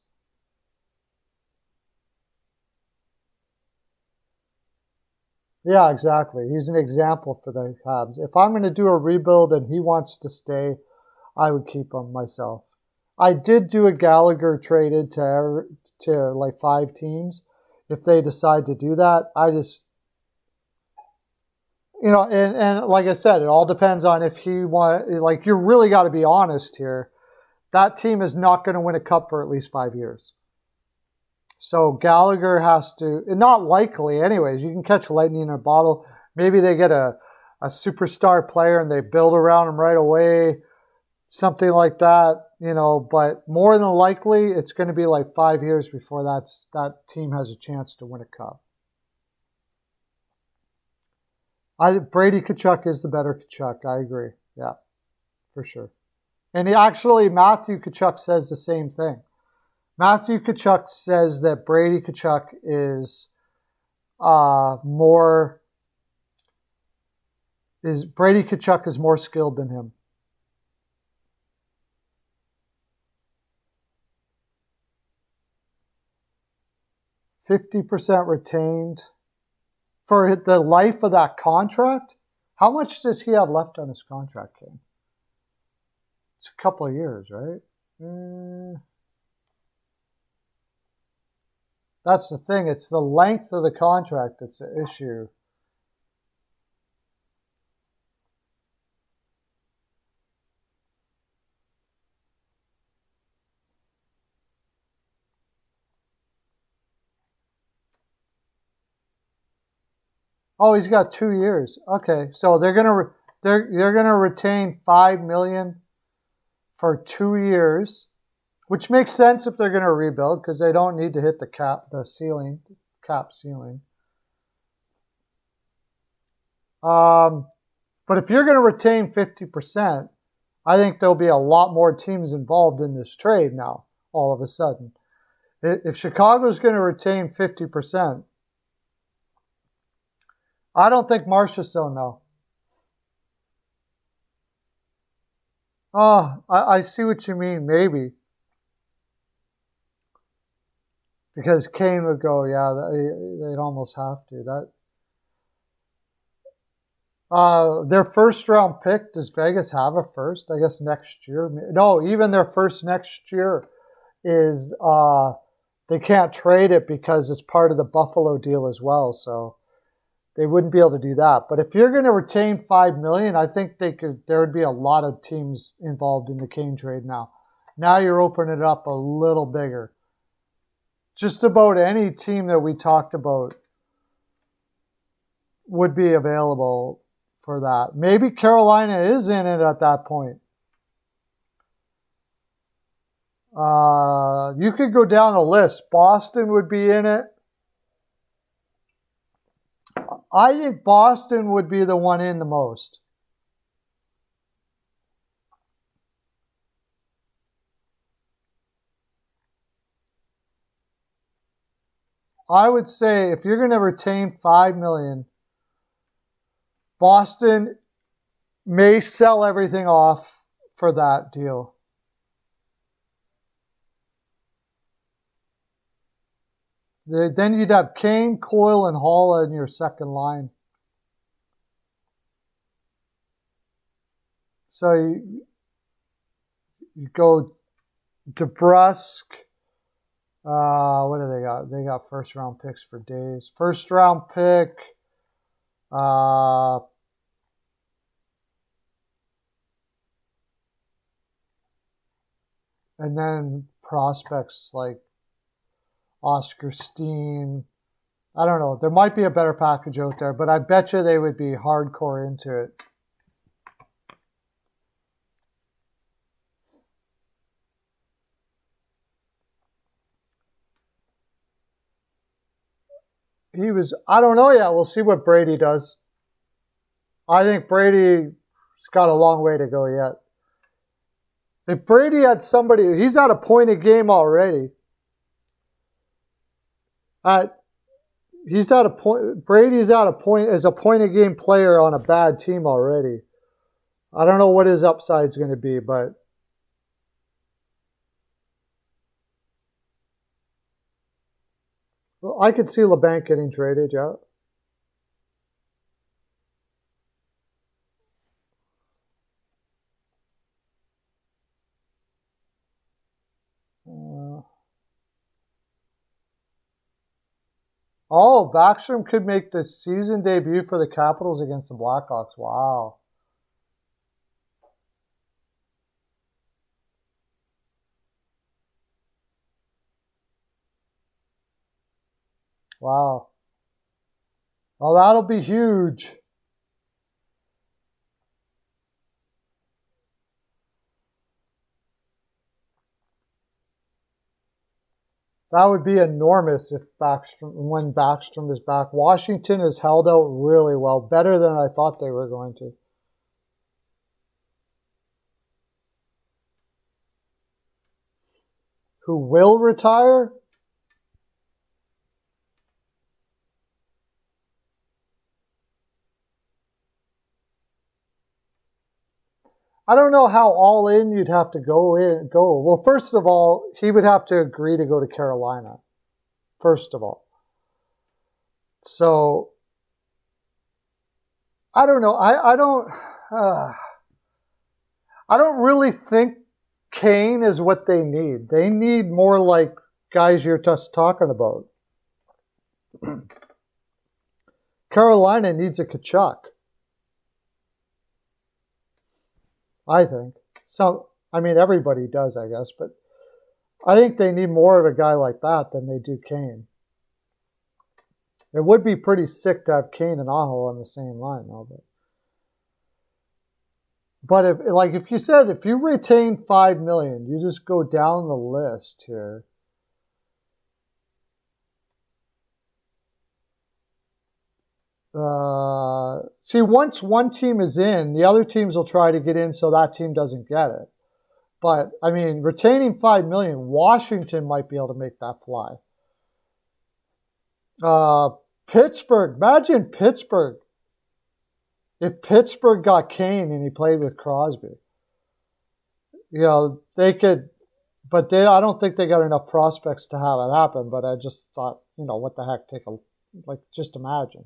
Yeah, exactly. He's an example for the Habs. If I'm going to do a rebuild and he wants to stay, I would keep him myself. I did do a Gallagher traded to like 5 teams. If they decide to do that, I just, and like I said, it all depends on if he like, you really got to be honest here. That team is not going to win a cup for at least 5 years. So Gallagher has to, not likely anyways, you can catch lightning in a bottle. Maybe they get a superstar player and they build around him right away, something like that, but more than likely it's going to be like 5 years before that team has a chance to win a cup. Brady Tkachuk is the better Tkachuk. I agree. Yeah, for sure. And Matthew Tkachuk says the same thing. Matthew Tkachuk says that Brady Tkachuk is more skilled than him. 50% retained for the life of that contract. How much does he have left on his contract, King? It's a couple of years, right? That's the thing. It's the length of the contract that's the issue. Oh, he's got 2 years. Okay, so they're gonna retain $5 million for 2 years, which makes sense if they're gonna rebuild because they don't need to hit the cap ceiling. But if you're gonna retain 50%, I think there'll be a lot more teams involved in this trade now. All of a sudden, if Chicago's going to retain 50%, I don't think Marchessault no. Oh, I see what you mean, maybe. Because Kane would go, yeah, they'd almost have to. Their first round pick, does Vegas have a first? I guess next year. No, even their first next year is they can't trade it because it's part of the Buffalo deal as well. So they wouldn't be able to do that. But if you're going to retain $5 million, I think there would be a lot of teams involved in the Kane trade now. Now you're opening it up a little bigger. Just about any team that we talked about would be available for that. Maybe Carolina is in it at that point. You could go down the list. Boston would be in it. I think Boston would be the one in the most. I would say if you're going to retain $5 million, Boston may sell everything off for that deal. Then you'd have Kane, Coyle, and Hall in your second line. So you go DeBrusque. What do they got? They got first round picks for days. First round pick. And then prospects like Oscar Steen. I don't know. There might be a better package out there, but I bet you they would be hardcore into it. I don't know yet. We'll see what Brady does. I think Brady's got a long way to go yet. If Brady had somebody, he's at a point a game already. He's at a point. Brady's at a point as a point a game player on a bad team already. I don't know what his upside's going to be, but I could see LeBanc getting traded. Yeah. Oh, Backstrom could make the season debut for the Capitals against the Blackhawks. Wow. Wow. Well, that'll be huge. That would be enormous if when Backstrom is back. Washington has held out really well, better than I thought they were going to. Who will retire? I don't know how all in you'd have to go. Well, first of all, he would have to agree to go to Carolina. First of all. So, I don't know. I don't really think Kane is what they need. They need more like guys you're just talking about. Carolina needs a Kachuk. I think. Everybody does, I guess, but I think they need more of a guy like that than they do Kane. It would be pretty sick to have Kane and Aho on the same line, though. But if you said if you retain $5 million, you just go down the list here. See, once one team is in, the other teams will try to get in so that team doesn't get it. But I mean, retaining $5 million, Washington might be able to make that fly. Pittsburgh, imagine Pittsburgh. If Pittsburgh got Kane and he played with Crosby, they could, but I don't think they got enough prospects to have it happen. But I just thought, what the heck? Just imagine.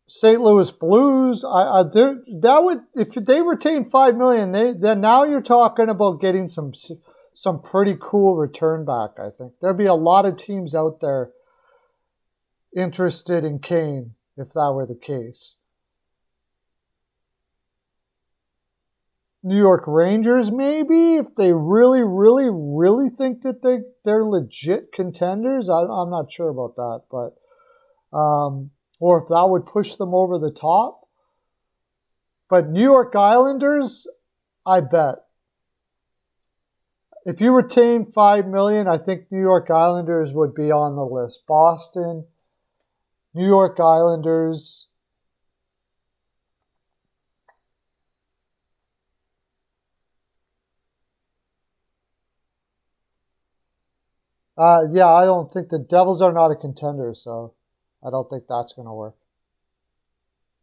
St. Louis Blues, that would, if they retain $5 million, then now you're talking about getting some pretty cool return back. I think there'd be a lot of teams out there interested in Kane if that were the case. New York Rangers, maybe, if they really, really, really think that they're legit contenders. I'm not sure about that, but or if that would push them over the top. But New York Islanders, I bet. If you retain $5 million, I think New York Islanders would be on the list. Boston, New York Islanders. Yeah, I don't think the Devils are not a contender, so I don't think that's going to work.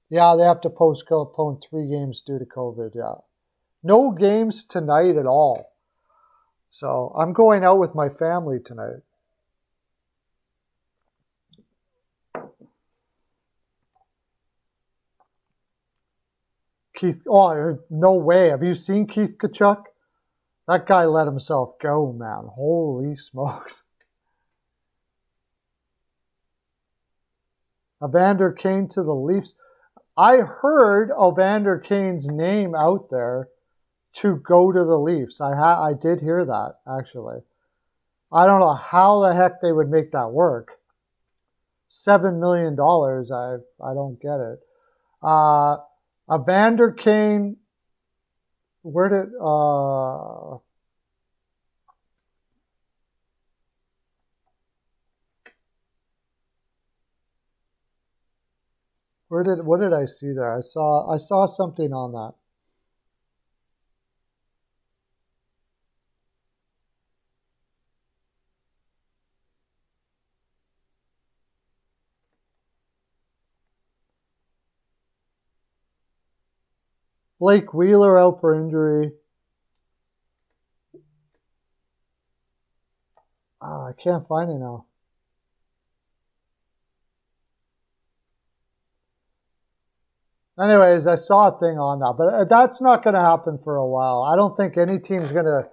Yeah, they have to postpone 3 games due to COVID, yeah. No games tonight at all. So I'm going out with my family tonight. Keith, oh, no way. Have you seen Keith Tkachuk? That guy let himself go, man. Holy smokes. Evander Kane to the Leafs. I heard Evander Kane's name out there to go to the Leafs. I did hear that, actually. I don't know how the heck they would make that work. $7 million, I don't get it. Evander Kane, where did... what did I see there? I saw something on that. Blake Wheeler out for injury. I can't find it now. Anyways, I saw a thing on that, but that's not going to happen for a while. I don't think any team's going to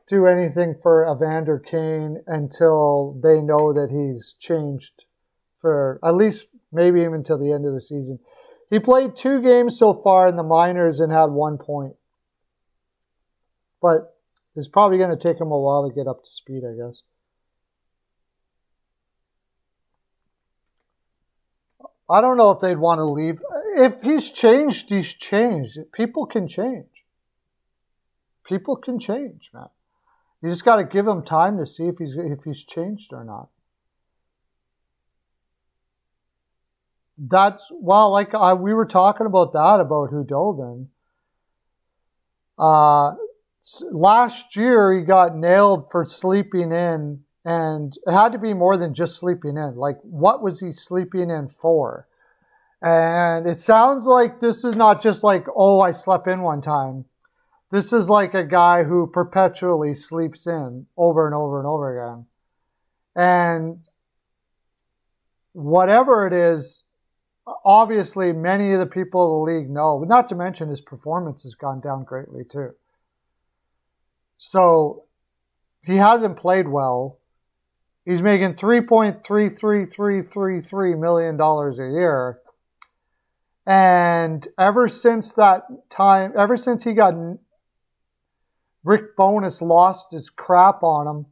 do anything for Evander Kane until they know that he's changed for at least maybe even until the end of the season. He played 2 games so far in the minors and had 1 point. But it's probably going to take him a while to get up to speed, I guess. I don't know if they'd want to leave. If he's changed, he's changed. People can change. People can change, man. You just got to give him time to see if he's changed or not. That's, well, we were talking about that, about Hudobin. Last year, he got nailed for sleeping in, and it had to be more than just sleeping in. Like, what was he sleeping in for? And it sounds like this is not just like, oh, I slept in one time. This is like a guy who perpetually sleeps in over and over and over again. And whatever it is, obviously many of the people in the league know, but not to mention his performance has gone down greatly too. So he hasn't played well. He's making $3.33333 million a year. And ever since that time, ever since he got Rick Bowness lost his crap on him,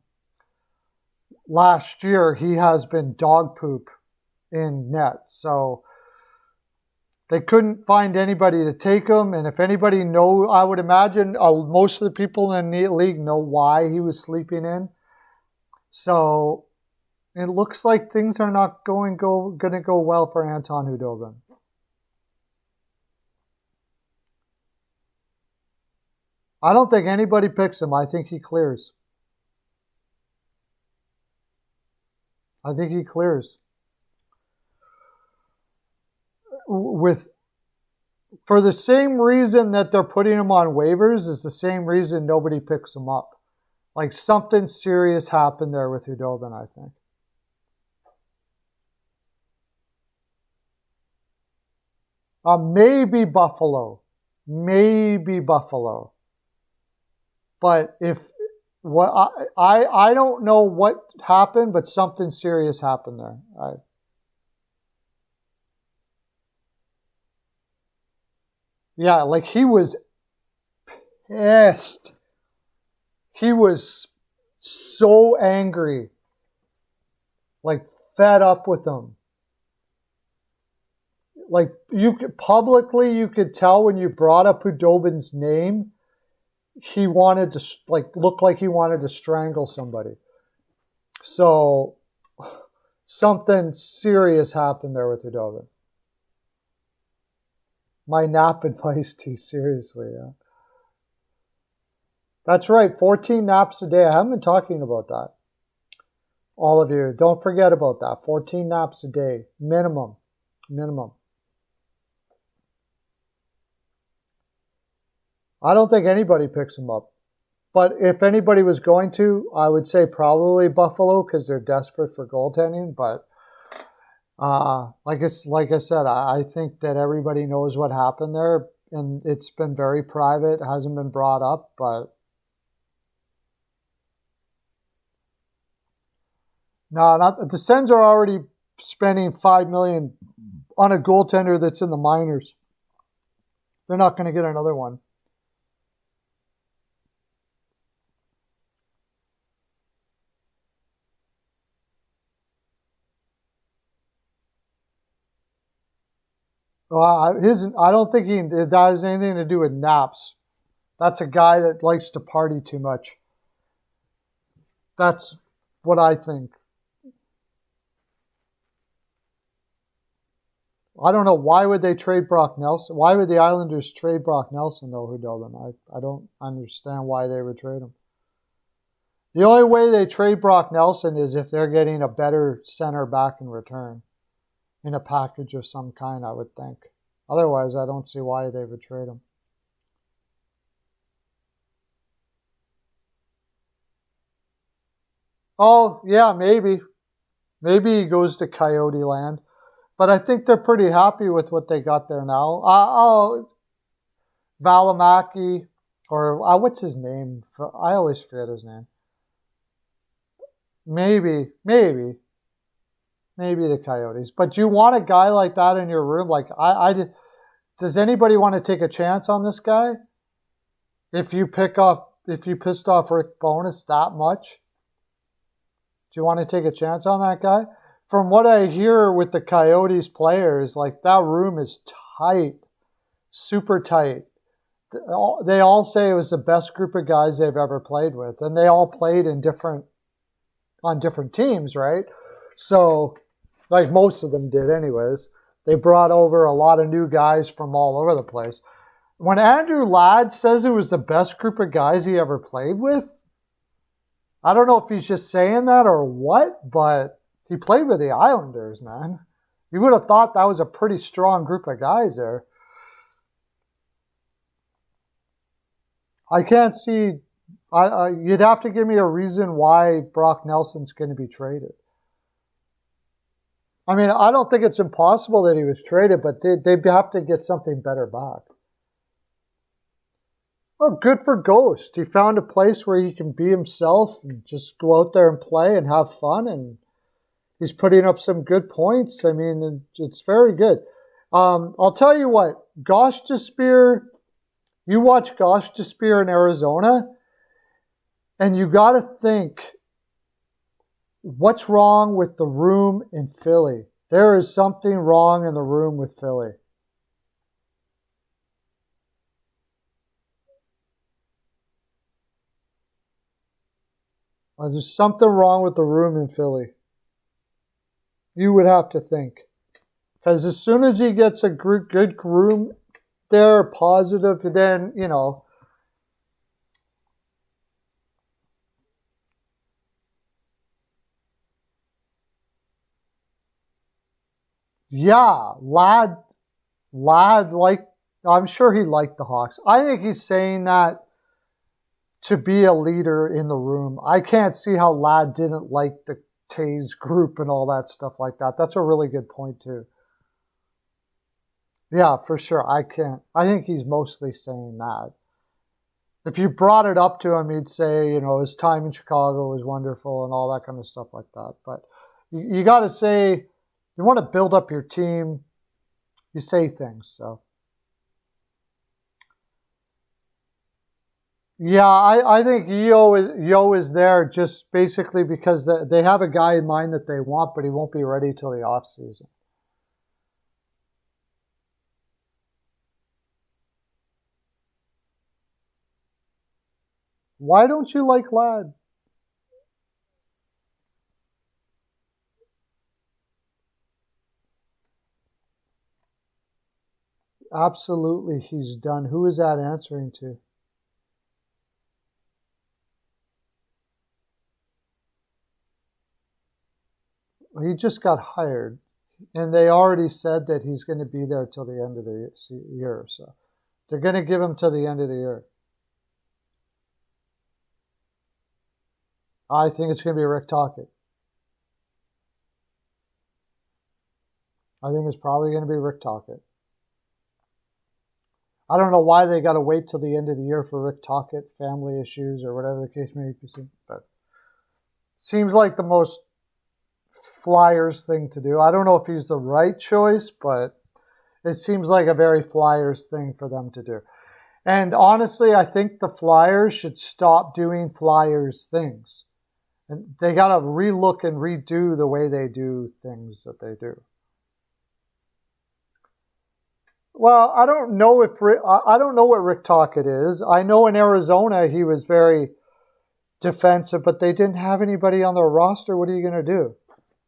last year he has been dog poop in net. So they couldn't find anybody to take him. And if anybody knows, I would imagine most of the people in the league know why he was sleeping in. So it looks like things are not going to go well for Anton Khudobin. I don't think anybody picks him. I think he clears. I think he clears. For the same reason that they're putting him on waivers is the same reason nobody picks him up. Like something serious happened there with Khudobin, I think. Maybe Buffalo. Maybe Buffalo. But I don't know what happened, but something serious happened there. Yeah, like he was pissed. He was so angry. Like fed up with them. Like you could tell when you brought up Khudobin's name, he wanted to look like he wanted to strangle somebody. So something serious happened there with Khudobin. My nap advice to you, seriously, yeah. That's right, 14 naps a day. I haven't been talking about that. All of you, don't forget about that. 14 naps a day, minimum. I don't think anybody picks him up. But if anybody was going to, I would say probably Buffalo because they're desperate for goaltending. But like I said, I think that everybody knows what happened there. And it's been very private. It hasn't been brought up. But no, the Sens are already spending $5 million on a goaltender that's in the minors. They're not going to get another one. I don't think that has anything to do with naps. That's a guy that likes to party too much. That's what I think. I don't know. Why would they trade Brock Nelson? Why would the Islanders trade Brock Nelson, though, Khudobin? I don't understand why they would trade him. The only way they trade Brock Nelson is if they're getting a better center back in return. In a package of some kind, I would think. Otherwise, I don't see why they would trade him. Oh, yeah, maybe. Maybe he goes to Coyote Land. But I think they're pretty happy with what they got there now. Valimaki, or what's his name? I always forget his name. Maybe the Coyotes. But do you want a guy like that in your room? Like, does anybody want to take a chance on this guy? If you pissed off Rick Bowness that much? Do you want to take a chance on that guy? From what I hear with the Coyotes players, like that room is tight, super tight. They all say it was the best group of guys they've ever played with. And they all played on different teams, right? So, like most of them did anyways. They brought over a lot of new guys from all over the place. When Andrew Ladd says it was the best group of guys he ever played with, I don't know if he's just saying that or what, but he played with the Islanders, man. You would have thought that was a pretty strong group of guys there. I can't see... you'd have to give me a reason why Brock Nelson's going to be traded. I mean, I don't think it's impossible that he was traded, but they'd have to get something better back. Well, good for Ghost. He found a place where he can be himself and just go out there and play and have fun, and he's putting up some good points. I mean, it's very good. I'll tell you what, Gostisbehere, you watch Gostisbehere in Arizona, and you got to think What's wrong with the room in Philly? There is something wrong in the room with Philly. There's something wrong with the room in Philly. You would have to think. Because as soon as he gets a good room there, positive, then, you know. Yeah, Ladd, I'm sure he liked the Hawks. I think he's saying that to be a leader in the room. I can't see how Ladd didn't like the Taves group and all that stuff like that. That's a really good point, too. Yeah, for sure. I think he's mostly saying that. If you brought it up to him, he'd say, you know, his time in Chicago was wonderful and all that kind of stuff like that. But you got to say, you want to build up your team, you say things. So, yeah, I think Yo is there just basically because they have a guy in mind that they want, but he won't be ready till the off season. Why don't you like Ladd? Absolutely, he's done. Who is that answering to? He just got hired, and they already said that he's going to be there till the end of the year. So they're going to give him till the end of the year. I think it's going to be Rick Tocchet. I think it's probably going to be Rick Tocchet. I don't know why they got to wait till the end of the year for Rick Tocchet, family issues or whatever the case may be. But it seems like the most Flyers thing to do. I don't know if he's the right choice, but it seems like a very Flyers thing for them to do. And honestly, I think the Flyers should stop doing Flyers things. And they got to relook and redo the way they do things that they do. Well, I don't know what Rick Tocchet is. I know in Arizona he was very defensive, but they didn't have anybody on their roster. What are you going to do?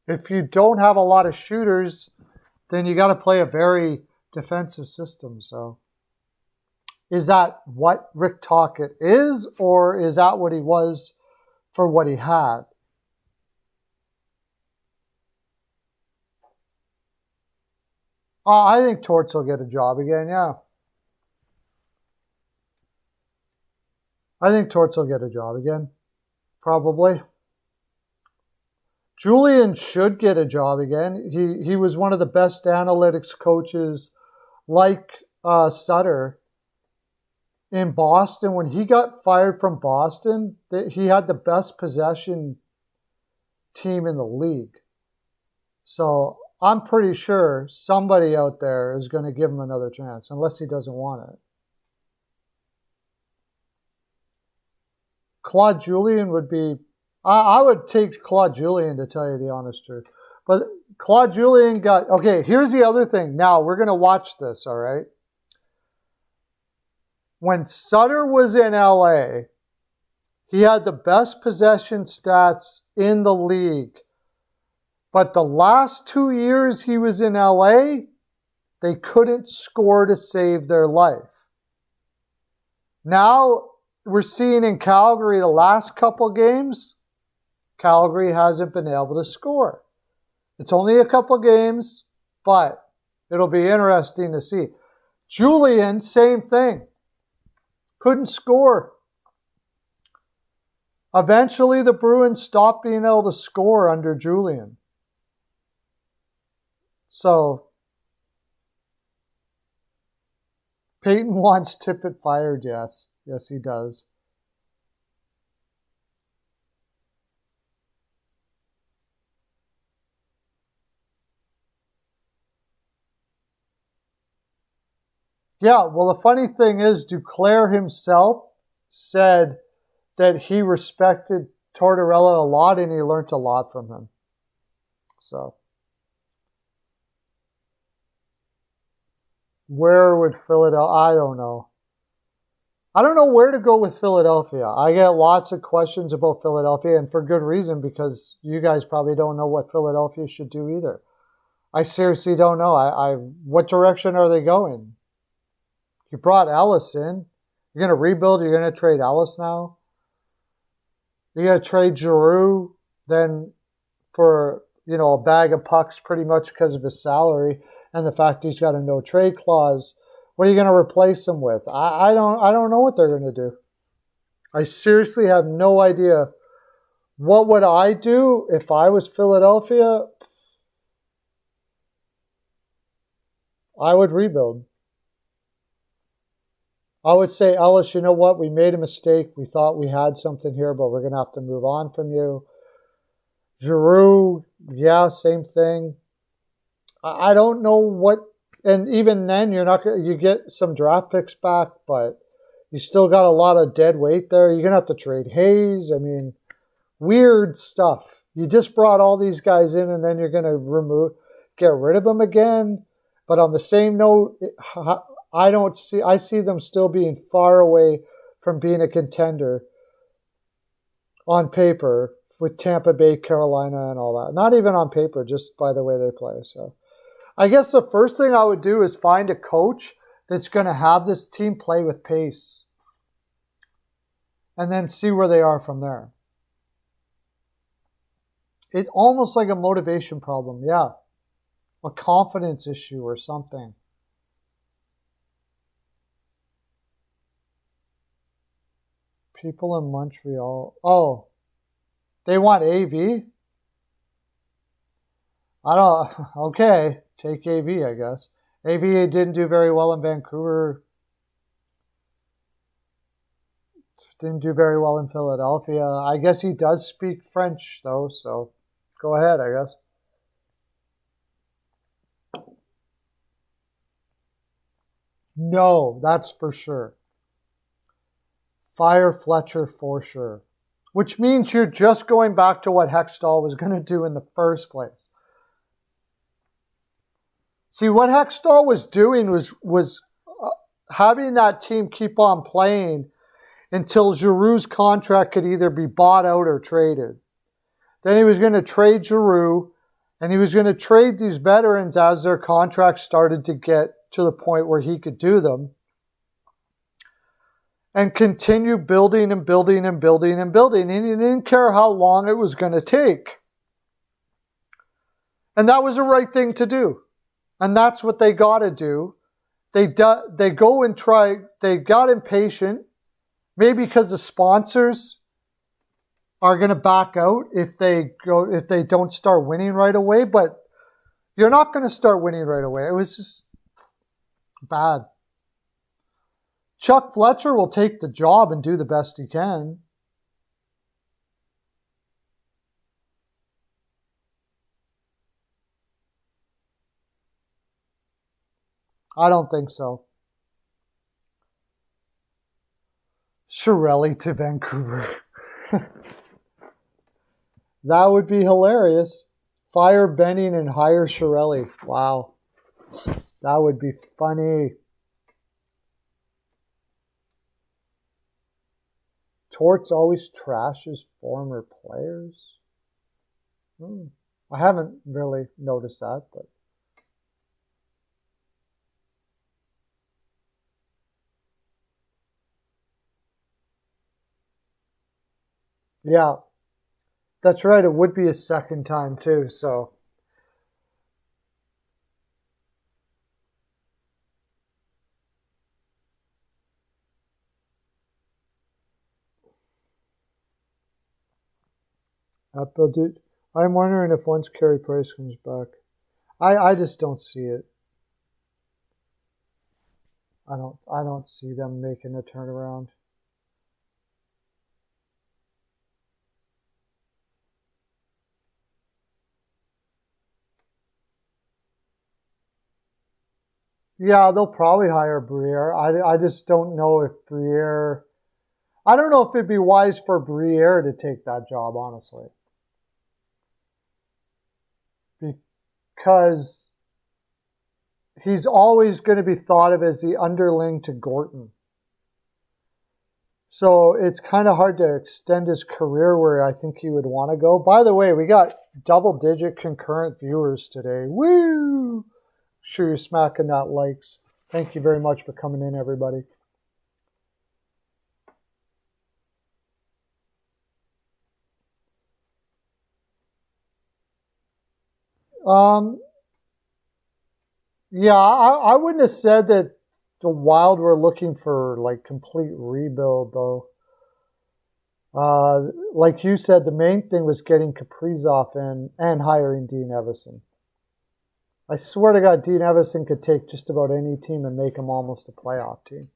If you don't have a lot of shooters, then you got to play a very defensive system. So, is that what Rick Tocchet is, or is that what he was for what he had? I think Torts will get a job again, yeah. I think Torts will get a job again, probably. Julian should get a job again. He was one of the best analytics coaches, like Sutter, in Boston. When he got fired from Boston, he had the best possession team in the league. So I'm pretty sure somebody out there is going to give him another chance, unless he doesn't want it. Claude Julien would be... I would take Claude Julien, to tell you the honest truth. But Claude Julien got... Okay, here's the other thing. Now, we're going to watch this, all right? When Sutter was in LA, he had the best possession stats in the league. But the last 2 years he was in LA, they couldn't score to save their life. Now, we're seeing in Calgary the last couple games, Calgary hasn't been able to score. It's only a couple games, but it'll be interesting to see. Julien, same thing. Couldn't score. Eventually, the Bruins stopped being able to score under Julien. So, Peyton wants Tippett fired, yes. Yes, he does. Yeah, well, the funny thing is, Duclair himself said that he respected Tortorella a lot, and he learned a lot from him. So, where would Philadelphia? I don't know. I don't know where to go with Philadelphia. I get lots of questions about Philadelphia, and for good reason, because you guys probably don't know what Philadelphia should do either. I seriously don't know. What direction are they going? You brought Ellis in. You're going to rebuild. You're going to trade Ellis now. You're going to trade Giroux then for, a bag of pucks pretty much because of his salary and the fact he's got a no trade clause. What are you going to replace him with? I don't know what they're going to do. I seriously have no idea. What would I do if I was Philadelphia? I would rebuild. I would say, Ellis, you know what? We made a mistake. We thought we had something here, but we're going to have to move on from you. Giroux, yeah, same thing. I don't know what, and even then, you get some draft picks back, but you still got a lot of dead weight there. You're going to have to trade Hayes. I mean, weird stuff. You just brought all these guys in, and then you're going to get rid of them again. But on the same note, I see them still being far away from being a contender on paper with Tampa Bay, Carolina, and all that. Not even on paper, just by the way they play. So I guess the first thing I would do is find a coach that's going to have this team play with pace and then see where they are from there. It's almost like a motivation problem, yeah. A confidence issue or something. People in Montreal. Oh, they want AV? Okay, take AV, I guess. AV didn't do very well in Vancouver. Didn't do very well in Philadelphia. I guess he does speak French, though, so go ahead, I guess. No, that's for sure. Fire Fletcher for sure. Which means you're just going back to what Hextall was going to do in the first place. See, what Hextall was doing was having that team keep on playing until Giroux's contract could either be bought out or traded. Then he was going to trade Giroux, and he was going to trade these veterans as their contracts started to get to the point where he could do them, and continue building and building and building and building. And he didn't care how long it was going to take. And that was the right thing to do. And that's what they got to do. They go and try. They got impatient, maybe because the sponsors are going to back out if they don't start winning right away. But you're not going to start winning right away. It was just bad. Chuck Fletcher will take the job and do the best he can. I don't think so. Chiarelli to Vancouver. That would be hilarious. Fire Benning and hire Chiarelli. Wow. That would be funny. Torts always trashes former players. I haven't really noticed that, but yeah, that's right. It would be a second time too. So I'm wondering if once Carey Price comes back, I just don't see it. I don't see them making a turnaround. Yeah, they'll probably hire Briere. I just don't know if Briere. I don't know if it'd be wise for Briere to take that job, honestly. Because he's always going to be thought of as the underling to Gorton. So it's kind of hard to extend his career where I think he would want to go. By the way, we got double-digit concurrent viewers today. Woo! Sure you're smacking that likes. Thank you very much for coming in, everybody. Yeah, I wouldn't have said that the Wild were looking for like complete rebuild, though. Like you said, the main thing was getting Kaprizov in and hiring Dean Evison. I swear to God, Dean Evison could take just about any team and make them almost a playoff team.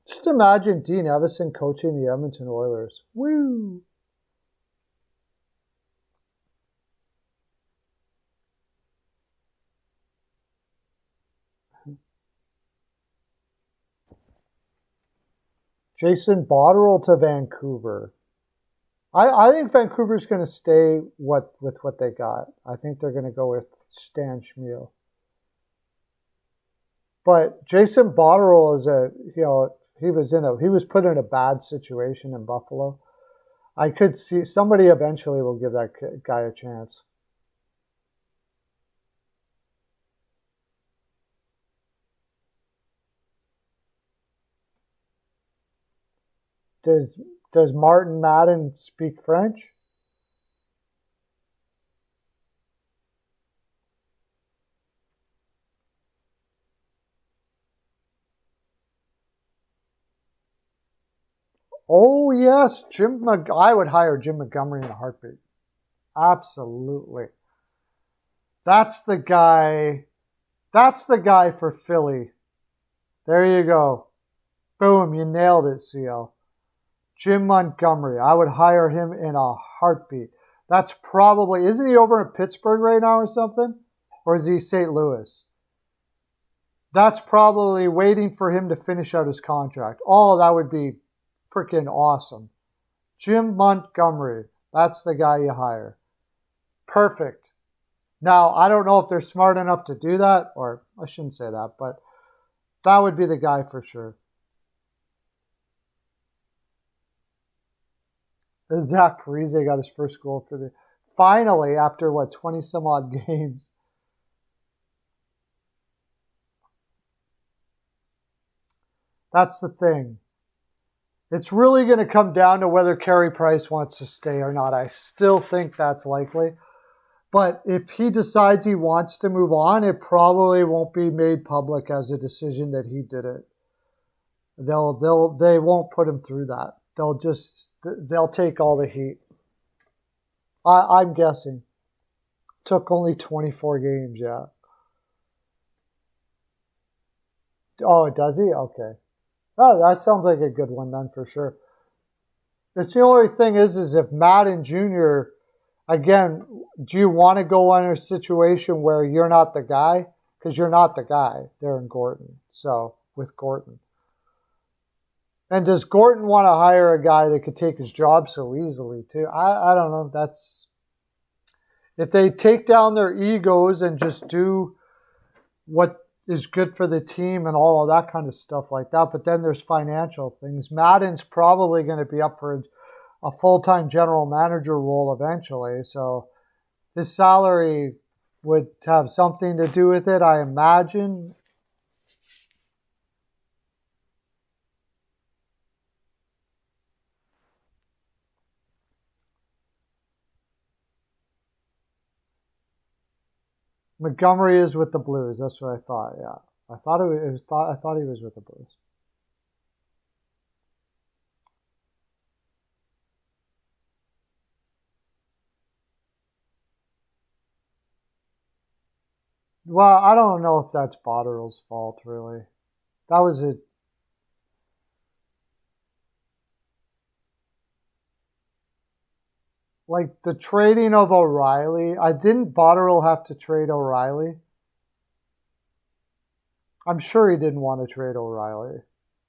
Just imagine Dean Evison coaching the Edmonton Oilers. Woo! Jason Botterill to Vancouver. I think Vancouver's going to stay with what they got. I think they're going to go with Stan Schmiel. But Jason Botterill is he was put in a bad situation in Buffalo. I could see somebody eventually will give that guy a chance. Does Martin Madden speak French? Oh, yes. I would hire Jim Montgomery in a heartbeat. Absolutely. That's the guy. That's the guy for Philly. There you go. Boom, you nailed it, CL. Jim Montgomery. I would hire him in a heartbeat. That's probably, isn't he over in Pittsburgh right now or something? Or is he St. Louis? That's probably waiting for him to finish out his contract. Oh, that would be freaking awesome. Jim Montgomery. That's the guy you hire. Perfect. Now, I don't know if they're smart enough to do that, or I shouldn't say that, but that would be the guy for sure. Zach Parise got his first goal for the... Finally, after, 20 some odd games. That's the thing. It's really going to come down to whether Carey Price wants to stay or not. I still think that's likely. But if he decides he wants to move on, it probably won't be made public as a decision that he did it. They won't put him through that. They'll take all the heat. I'm guessing. Took only 24 games, yeah. Oh, does he? Okay. Oh, that sounds like a good one then for sure. It's the only thing is if Madden Jr., again, do you want to go in a situation where you're not the guy? Because you're not the guy there in Gorton. So, with Gorton. And does Gorton want to hire a guy that could take his job so easily, too? I don't know. That's... If they take down their egos and just do what is good for the team and all of that kind of stuff like that, but then there's financial things. Madden's probably going to be up for a full-time general manager role eventually, so his salary would have something to do with it, I imagine. Montgomery is with the Blues. That's what I thought. Yeah, I thought he was with the Blues. Well, I don't know if that's Botterill's fault, really. That was it. Like the trading of O'Reilly. Didn't Botterill have to trade O'Reilly? I'm sure he didn't want to trade O'Reilly.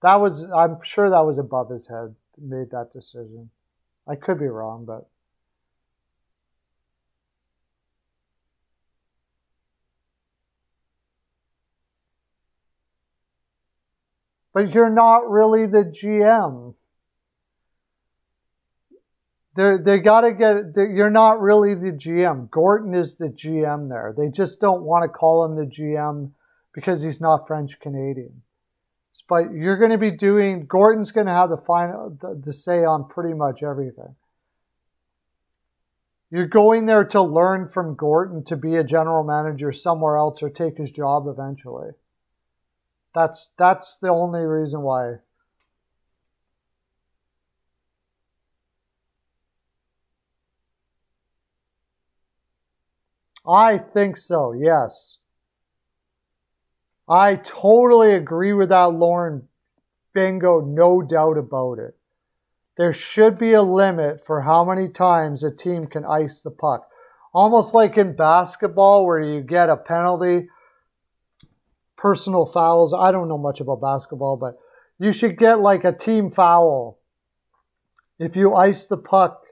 I'm sure that was above his head, made that decision. I could be wrong, but. But you're not really the GM. They got to you're not really the GM. Gorton is the GM there. They just don't want to call him the GM because he's not French Canadian. But you're going to be Gorton's going to have the say on pretty much everything. You're going there to learn from Gorton to be a general manager somewhere else or take his job eventually. That's the only reason why. I think so, yes. I totally agree with that, Lauren. Bingo, no doubt about it. There should be a limit for how many times a team can ice the puck. Almost like in basketball where you get a penalty, personal fouls. I don't know much about basketball, but you should get like a team foul if you ice the puck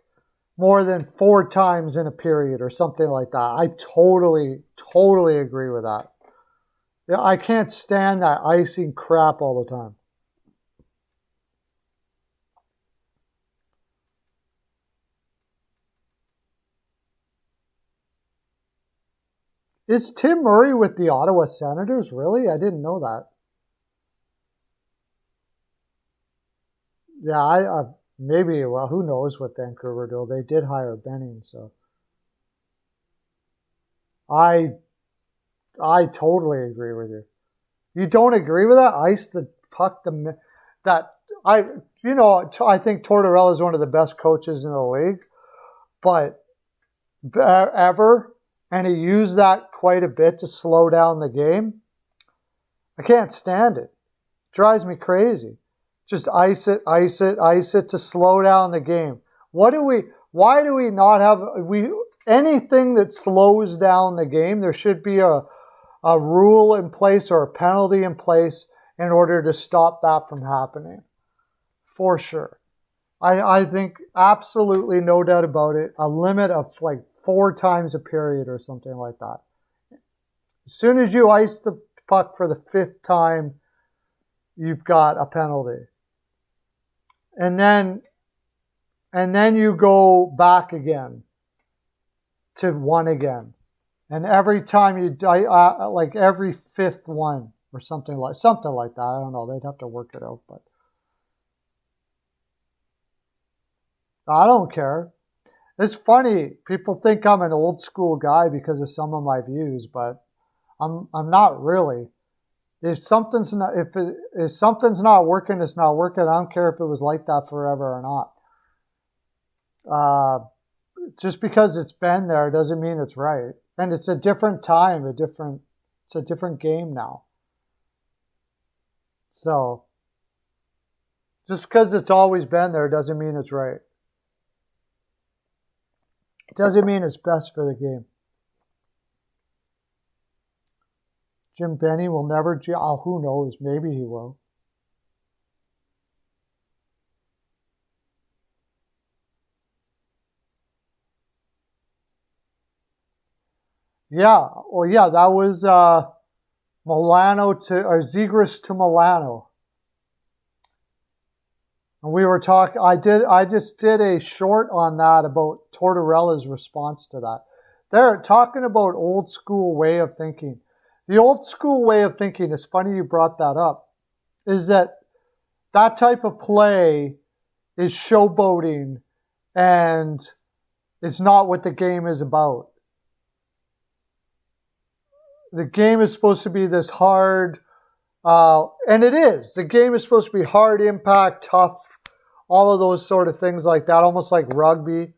more than 4 times in a period or something like that. I totally agree with that. Yeah, I can't stand that icing crap all the time. Is Tim Murray with the Ottawa Senators? Really? I didn't know that. Yeah, maybe. Well, who knows what Vancouver do? They did hire Benning, so I totally agree with you. You don't agree with that? Ice the puck. I think Tortorella is one of the best coaches in the league, but ever. And he used that quite a bit to slow down the game. I can't stand it. It drives me crazy. Just ice it to slow down the game. Why do we not have anything that slows down the game? There should be a rule in place or a penalty in place in order to stop that from happening. For sure. I think absolutely no doubt about it. A limit of like 4 times a period or something like that. As soon as you ice the puck for the 5th time, you've got a penalty. And then you go back again to 1 again. And every time you like every 5th one or something like that. I don't know. They'd have to work it out, but I don't care. It's funny. People think I'm an old school guy because of some of my views, but I'm not really. If something's not working, it's not working. I don't care if it was like that forever or not. Just because it's been there doesn't mean it's right. And it's a different time, it's a different game now. So just because it's always been there doesn't mean it's right. It doesn't mean it's best for the game. Jim Benning will never... Oh, who knows? Maybe he will. Yeah. Well, yeah, that was Zegras to Milano. And we were talking, I just did a short on that about Tortorella's response to that. They're talking about old school way of thinking. The old school way of thinking, it's funny you brought that up, is that type of play is showboating and it's not what the game is about. The game is supposed to be this hard, and it is. The game is supposed to be hard, impact, tough, all of those sort of things like that, almost like rugby.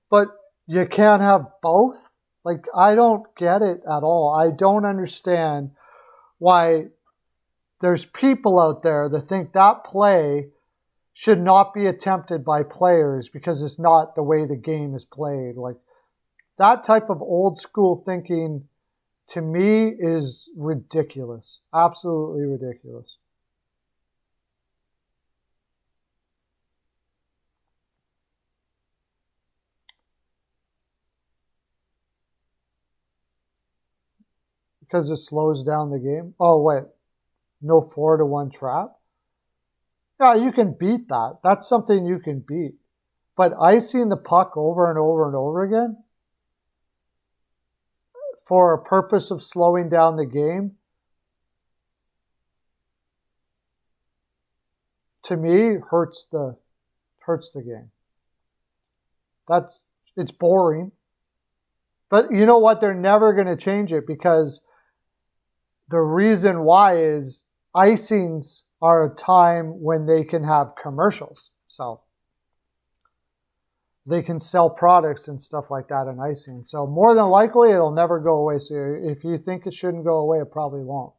But you can't have both? Like, I don't get it at all. I don't understand why there's people out there that think that play should not be attempted by players because it's not the way the game is played. Like, that type of old school thinking, to me, is ridiculous. Absolutely ridiculous. Because it slows down the game. Oh, wait. No 4-to-1 trap? Yeah, you can beat that. That's something you can beat. But icing the puck over and over and over again for a purpose of slowing down the game, to me, hurts the game. It's boring. But you know what? They're never going to change it, because the reason why is icings are a time when they can have commercials. So they can sell products and stuff like that in icing. So more than likely, it'll never go away. So if you think it shouldn't go away, it probably won't.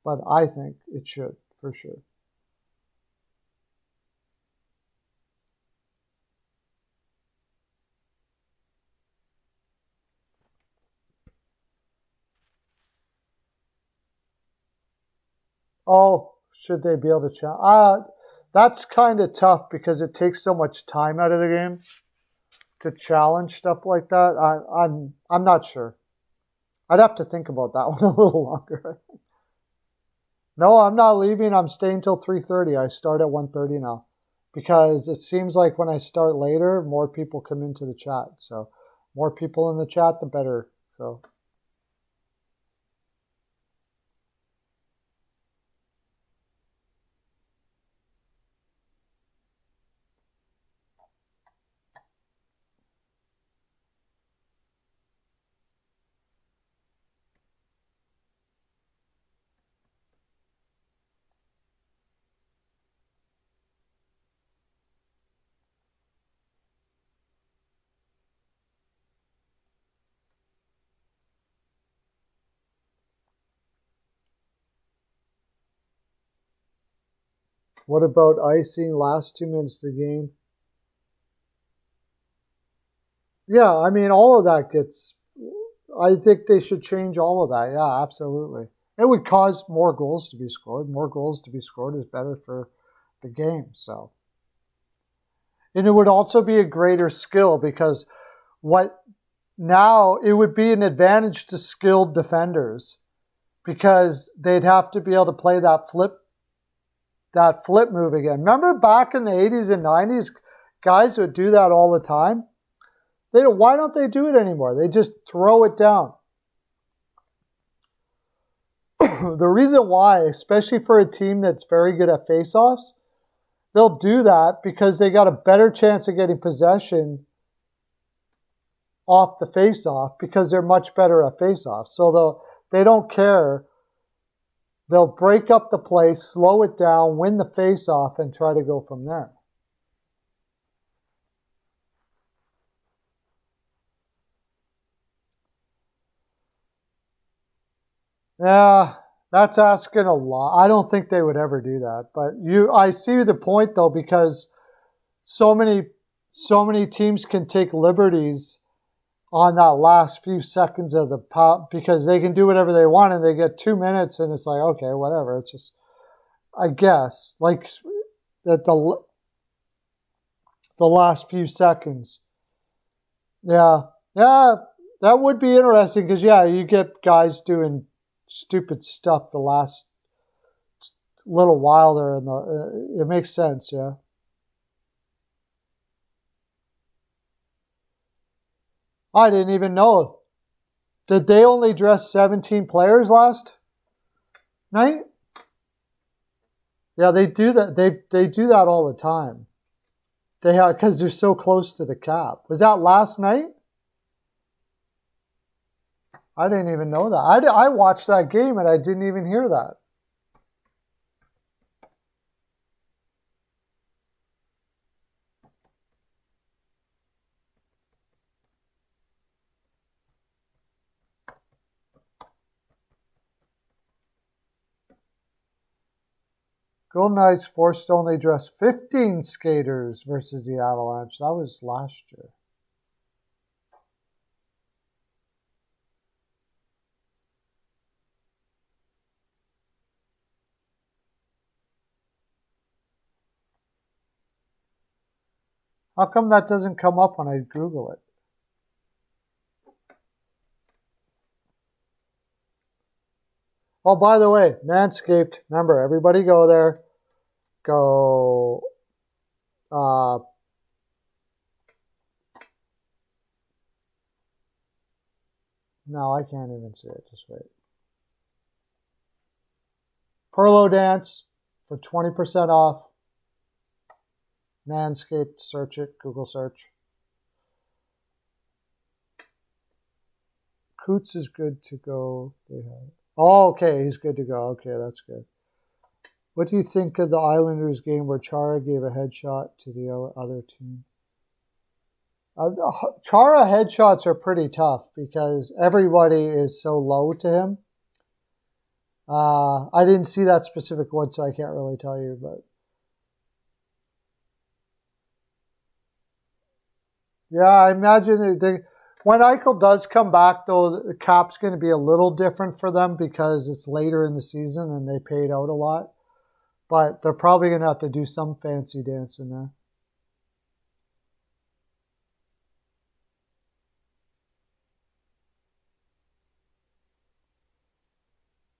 But I think it should, for sure. Oh, should they be able to challenge? That's kind of tough because it takes so much time out of the game to challenge stuff like that. I'm not sure. I'd have to think about that one a little longer. No, I'm not leaving. I'm staying till 3:30. I start at 1:30 now, because it seems like when I start later, more people come into the chat. So more people in the chat, the better. So. What about icing last 2 minutes of the game? Yeah, I mean, all of that gets... I think they should change all of that. Yeah, absolutely. It would cause more goals to be scored. More goals to be scored is better for the game. So, and it would also be a greater skill, because now it would be an advantage to skilled defenders, because they'd have to be able to play that flip move again. Remember back in the 80s and 90s, guys would do that all the time? Why don't they do it anymore? They just throw it down. The reason why, especially for a team that's very good at faceoffs, they'll do that because they got a better chance of getting possession off the faceoff, because they're much better at faceoffs. So they don't care. They'll break up the play, slow it down, win the faceoff, and try to go from there. Yeah, that's asking a lot. I don't think they would ever do that. But I see the point, though, because so many teams can take liberties on that last few seconds of the pop, because they can do whatever they want, and they get 2 minutes, and it's like, okay, whatever. It's just, I guess, like that the last few seconds. Yeah, that would be interesting, because you get guys doing stupid stuff the last little while there, and it makes sense. Yeah. I didn't even know. Did they only dress 17 players last night? Yeah, they do that. They do that all the time. Because they're so close to the cap. Was that last night? I didn't even know that. I watched that game and I didn't even hear that. Golden Knights forced to only dress 15 skaters versus the Avalanche. That was last year. How come that doesn't come up when I Google it? Oh, by the way, Manscaped. Remember, everybody go there. Go. No, I can't even see it. Just wait. Pearlo Dance for 20% off. Manscaped, search it, Google search. Coots is good to go. Oh, okay, he's good to go. Okay, that's good. What do you think of the Islanders game where Chara gave a headshot to the other team? Chara headshots are pretty tough because everybody is so low to him. I didn't see that specific one, so I can't really tell you, but yeah, I imagine when Eichel does come back, though, the cap's going to be a little different for them because it's later in the season and they paid out a lot. But they're probably going to have to do some fancy dance in there.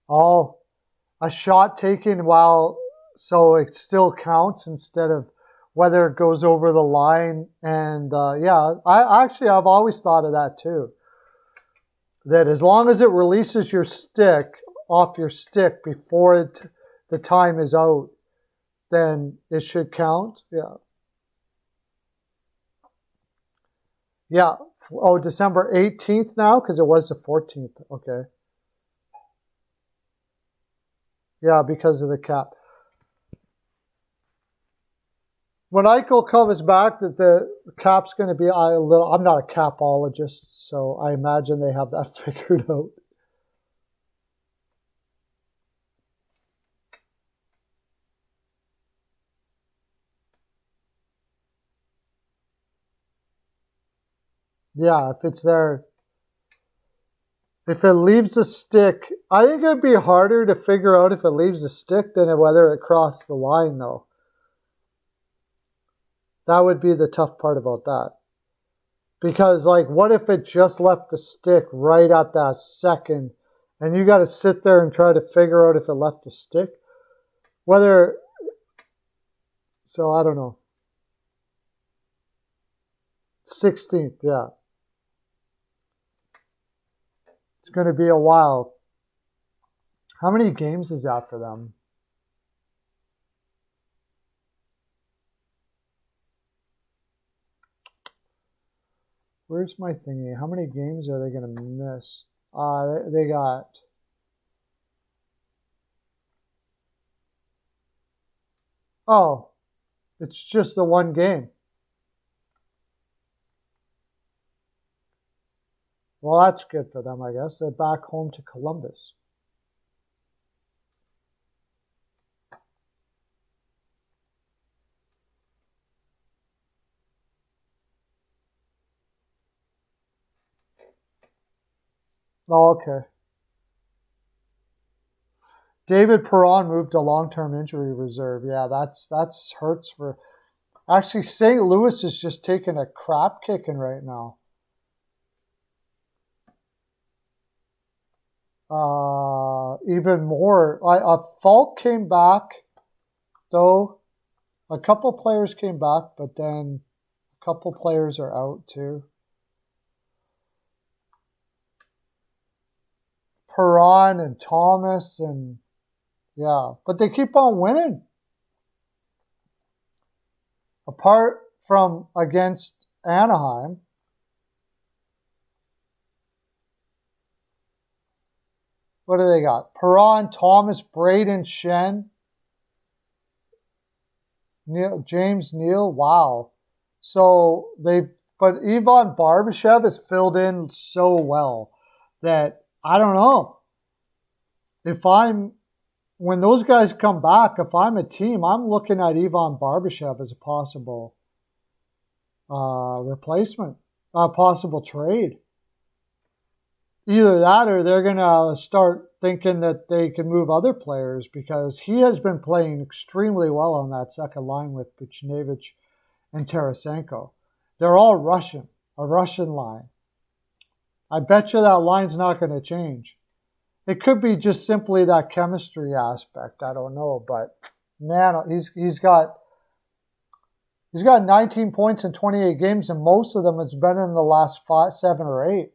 Oh, a shot taken so it still counts instead of whether it goes over the line. And yeah, I've always thought of that too. That as long as it releases your stick off your stick before the time is out, then it should count. Yeah. Yeah. Oh, December 18th now because it was the 14th. Okay. Yeah, because of the cap. When Eichel comes back, the cap's going to be a little. I'm not a capologist, so I imagine they have that figured out. Yeah, if it's there. If it leaves a stick, I think it'd be harder to figure out if it leaves a stick than whether it crossed the line, though. That would be the tough part about that. Because, like, what if it just left the stick right at that second, and you got to sit there and try to figure out if it left the stick? So I don't know. 16th, yeah. It's going to be a while. How many games is that for them? Where's my thingy? How many games are they going to miss? They got... Oh, it's just the one game. Well, that's good for them, I guess. They're back home to Columbus. Oh, okay. David Perron moved to long-term injury reserve. Yeah, that's hurts for... Actually, St. Louis is just taking a crap kicking right now. Even more. Falk came back, though. A couple players came back, but then a couple players are out too. Perron and Thomas and yeah, but they keep on winning. Apart from against Anaheim. What do they got? Perron, Thomas, Braden, Shen, James Neal. Wow. So but Ivan Barbashev has filled in so well that I don't know. When those guys come back, if I'm a team, I'm looking at Ivan Barbashev as a possible replacement, possible trade. Either that or they're going to start thinking that they can move other players because he has been playing extremely well on that second line with Buchnevich and Tarasenko. They're all Russian, a Russian line. I bet you that line's not going to change. It could be just simply that chemistry aspect. I don't know, but man, he's got 19 points in 28 games, and most of them it's been in the last 5, 7, or 8.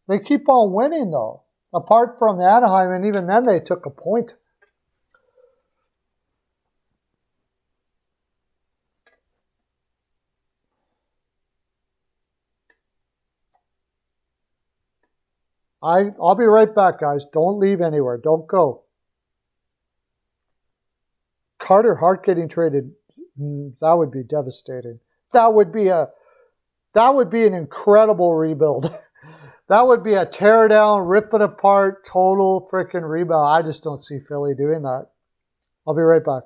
They keep on winning though. Apart from Anaheim, and even then they took a point. I'll be right back, guys. Don't leave anywhere. Don't go. Carter Hart getting traded, that would be devastating. That would be an incredible rebuild. That would be a tear down, rip it apart, total freaking rebuild. I just don't see Philly doing that. I'll be right back.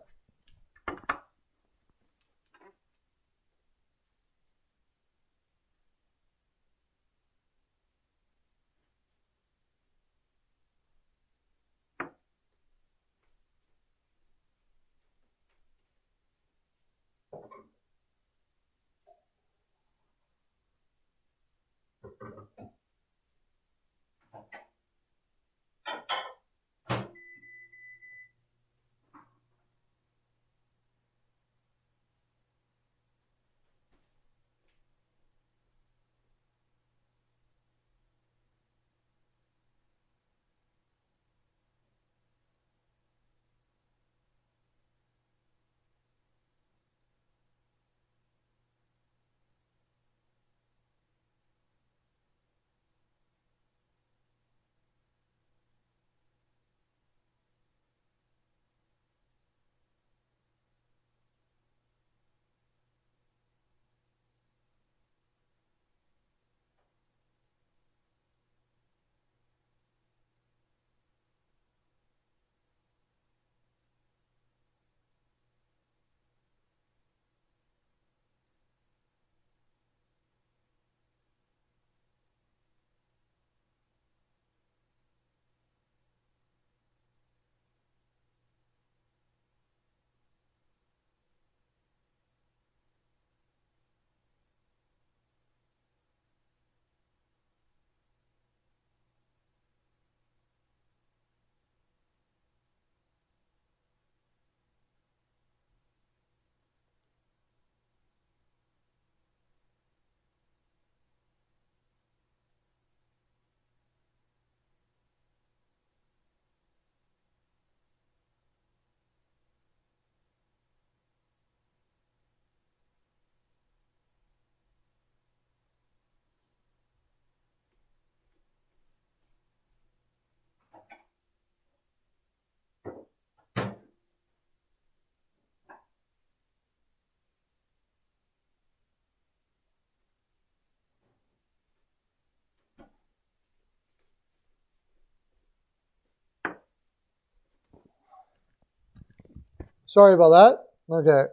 Sorry about that. Okay.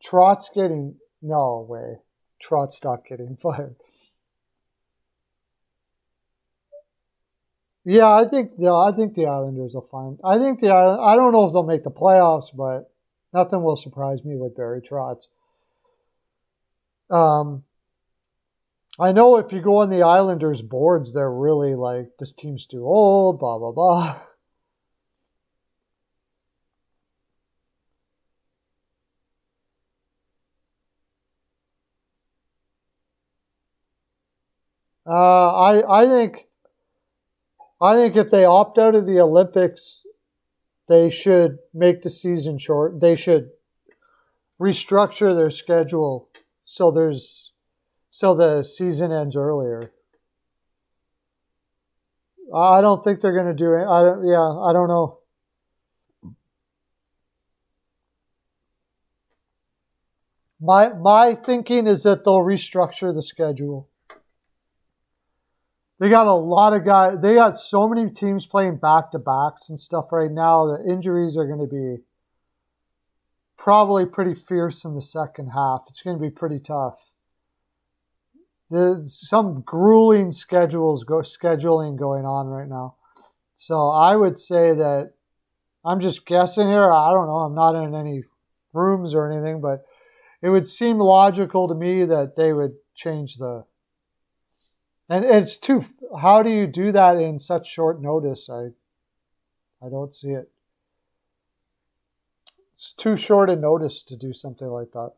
Trot's getting... No way. Trot's not getting fired. Yeah, I think the Islanders will find... I don't know if they'll make the playoffs, but nothing will surprise me with Barry Trotz. I know if you go on the Islanders boards, they're really like, this team's too old, blah, blah, blah. I think if they opt out of the Olympics, they should make the season short. They should restructure their schedule so the season ends earlier. I don't think they're going to do it. I don't know. My thinking is that they'll restructure the schedule. They got a lot of guys. They got so many teams playing back-to-backs and stuff right now. The injuries are going to be probably pretty fierce in the second half. It's going to be pretty tough. There's some grueling scheduling going on right now. So I would say that I'm just guessing here. I don't know. I'm not in any rooms or anything, but it would seem logical to me that they would change the. And it's too. How do you do that in such short notice? I don't see it. It's too short a notice to do something like that.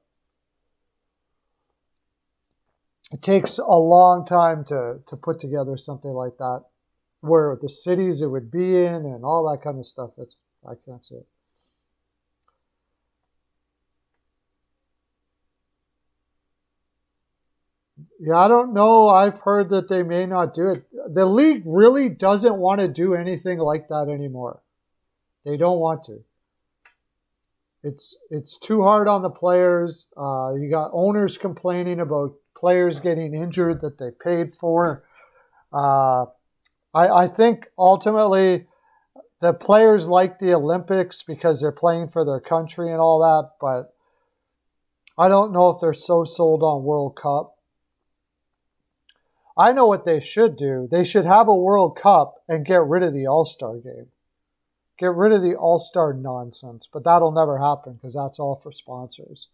It takes a long time to put together something like that, where the cities it would be in and all that kind of stuff. I can't see it. Yeah, I don't know. I've heard that they may not do it. The league really doesn't want to do anything like that anymore. They don't want to. It's too hard on the players. You got owners complaining about players getting injured that they paid for. I think ultimately the players like the Olympics because they're playing for their country and all that, but I don't know if they're so sold on World Cup. I know what they should do. They should have a World Cup and get rid of the All-Star game. Get rid of the All-Star nonsense, but that'll never happen because that's all for sponsors.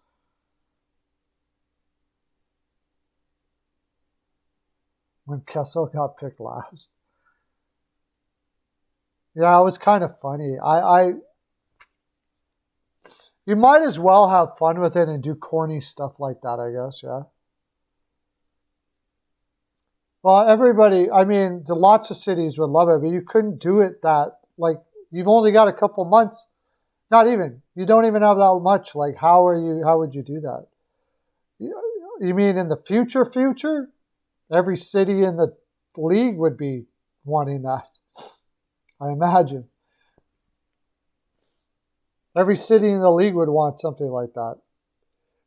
When Kessel got picked last. Yeah, it was kind of funny. You might as well have fun with it and do corny stuff like that, I guess, yeah. Well, everybody, I mean, lots of cities would love it, but you couldn't do it that, like, you've only got a couple months. Not even. You don't even have that much. Like, how would you do that? You mean in the future? Every city in the league would be wanting that, I imagine. Every city in the league would want something like that.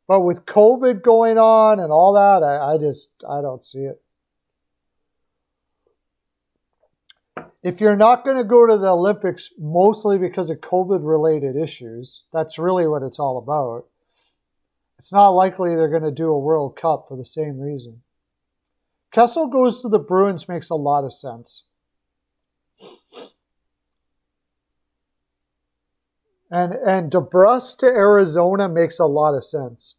But with COVID going on and all that, I don't see it. If you're not going to go to the Olympics mostly because of COVID-related issues, that's really what it's all about. It's not likely they're going to do a World Cup for the same reason. Kessel goes to the Bruins makes a lot of sense. And DeBrus to Arizona makes a lot of sense.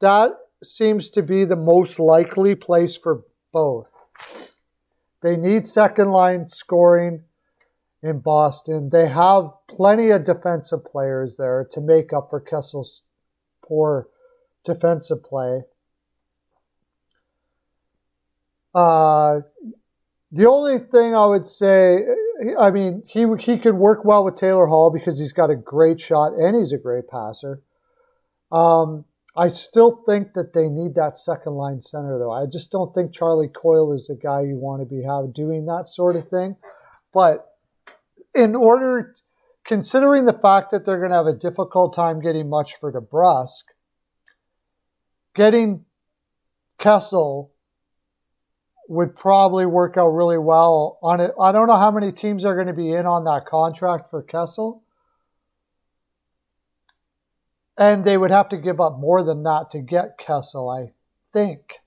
That seems to be the most likely place for both. They need second line scoring in Boston. They have plenty of defensive players there to make up for Kessel's poor defensive play. The only thing I would say, I mean, he could work well with Taylor Hall because he's got a great shot and he's a great passer. I still think that they need that second line center, though. I just don't think Charlie Coyle is the guy you want to be doing that sort of thing. But considering the fact that they're going to have a difficult time getting much for DeBrusque, getting Kessel would probably work out really well on it. I don't know how many teams are going to be in on that contract for Kessel. And they would have to give up more than that to get Kessel, I think.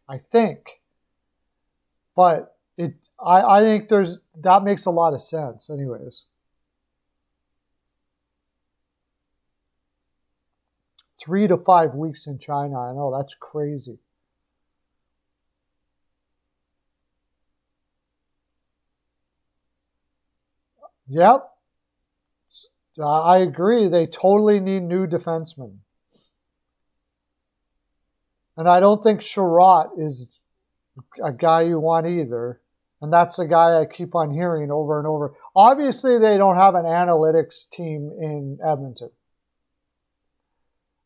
But I think that makes a lot of sense anyways. 3 to 5 weeks in China. I know, that's crazy. Yep. I agree. They totally need new defensemen. And I don't think Sherratt is a guy you want either. And that's the guy I keep on hearing over and over. Obviously, they don't have an analytics team in Edmonton.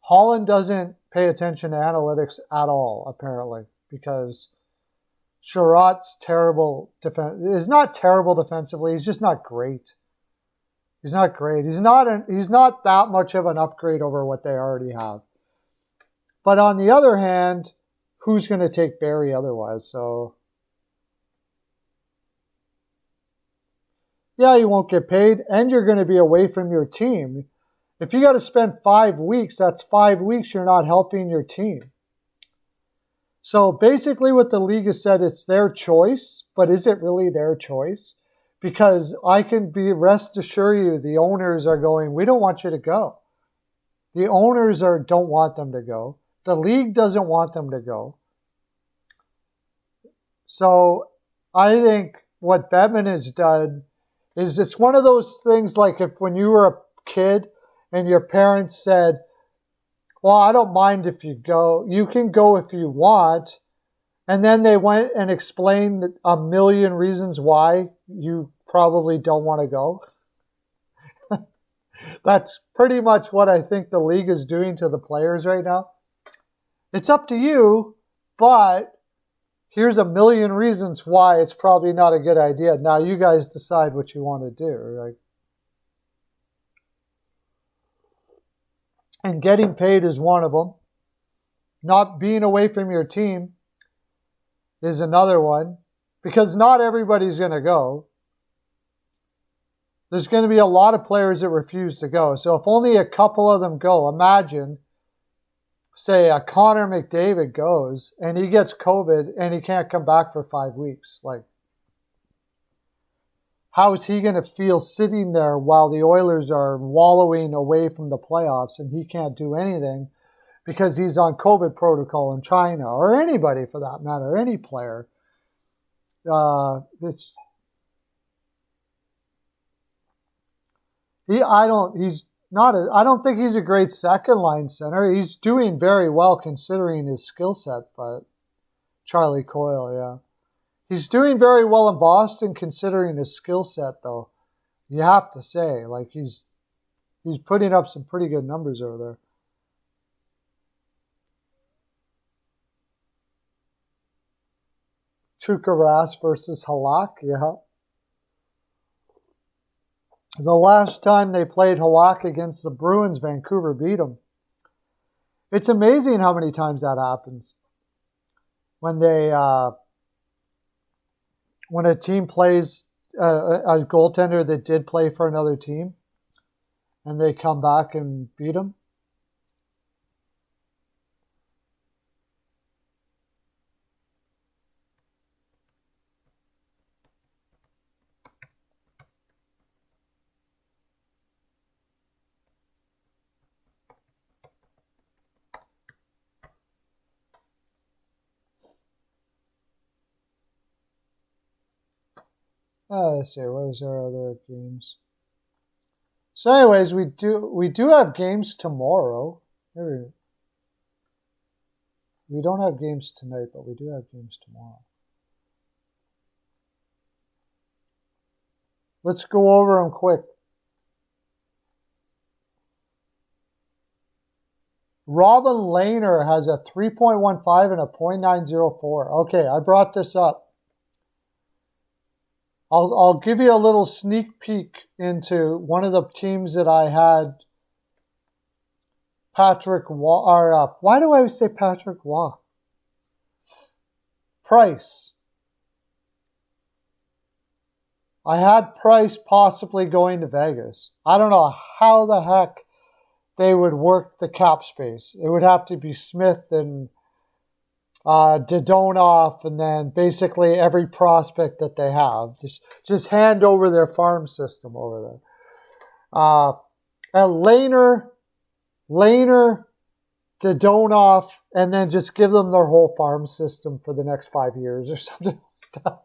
Holland doesn't pay attention to analytics at all, apparently, because Sherratt's is not terrible defensively. He's just not great. He's not great. He's not that much of an upgrade over what they already have. But on the other hand, who's going to take Barrie otherwise? So, yeah, you won't get paid, and you're going to be away from your team. If you got to spend 5 weeks, that's 5 weeks you're not helping your team. So basically what the league has said, it's their choice, but is it really their choice? because I can rest assure you the owners are going, we don't want you to go. The owners don't want them to go. The league doesn't want them to go. So I think what Bettman has done is it's one of those things like if when you were a kid and your parents said, well, I don't mind if you go. You can go if you want. And then they went and explained a million reasons why you probably don't want to go. That's pretty much what I think the league is doing to the players right now. It's up to you, but here's a million reasons why it's probably not a good idea. Now you guys decide what you want to do, right? And getting paid is one of them. Not being away from your team is another one, because not everybody's going to go. There's going to be a lot of players that refuse to go. So if only a couple of them go, imagine, say, a Connor McDavid goes and he gets COVID and he can't come back for 5 weeks. Like, how is he going to feel sitting there while the Oilers are wallowing away from the playoffs and he can't do anything because he's on COVID protocol in China, or anybody for that matter, any player? I don't think he's a great second line center. He's doing very well considering his skill set, but Charlie Coyle, yeah. He's doing very well in Boston considering his skill set, though. You have to say, like, he's putting up some pretty good numbers over there. Tuukka Rask versus Halak, yeah. The last time they played Halak against the Bruins, Vancouver beat them. It's amazing how many times that happens. When when a team plays a goaltender that did play for another team, and they come back and beat them. Let's see, where's our other games? So anyways, we do have games tomorrow. We don't have games tonight, but we do have games tomorrow. Let's go over them quick. Robin Lehner has a 3.15 and a .904. Okay, I brought this up. I'll give you a little sneak peek into one of the teams that I had Patrick Waugh. Why do I always say Patrick Waugh? Price. I had Price possibly going to Vegas. I don't know how the heck they would work the cap space. It would have to be Smith and Dodonov, and then basically every prospect that they have. Just hand over their farm system over there. And Lehner, Dodonov, and then just give them their whole farm system for the next 5 years or something like that.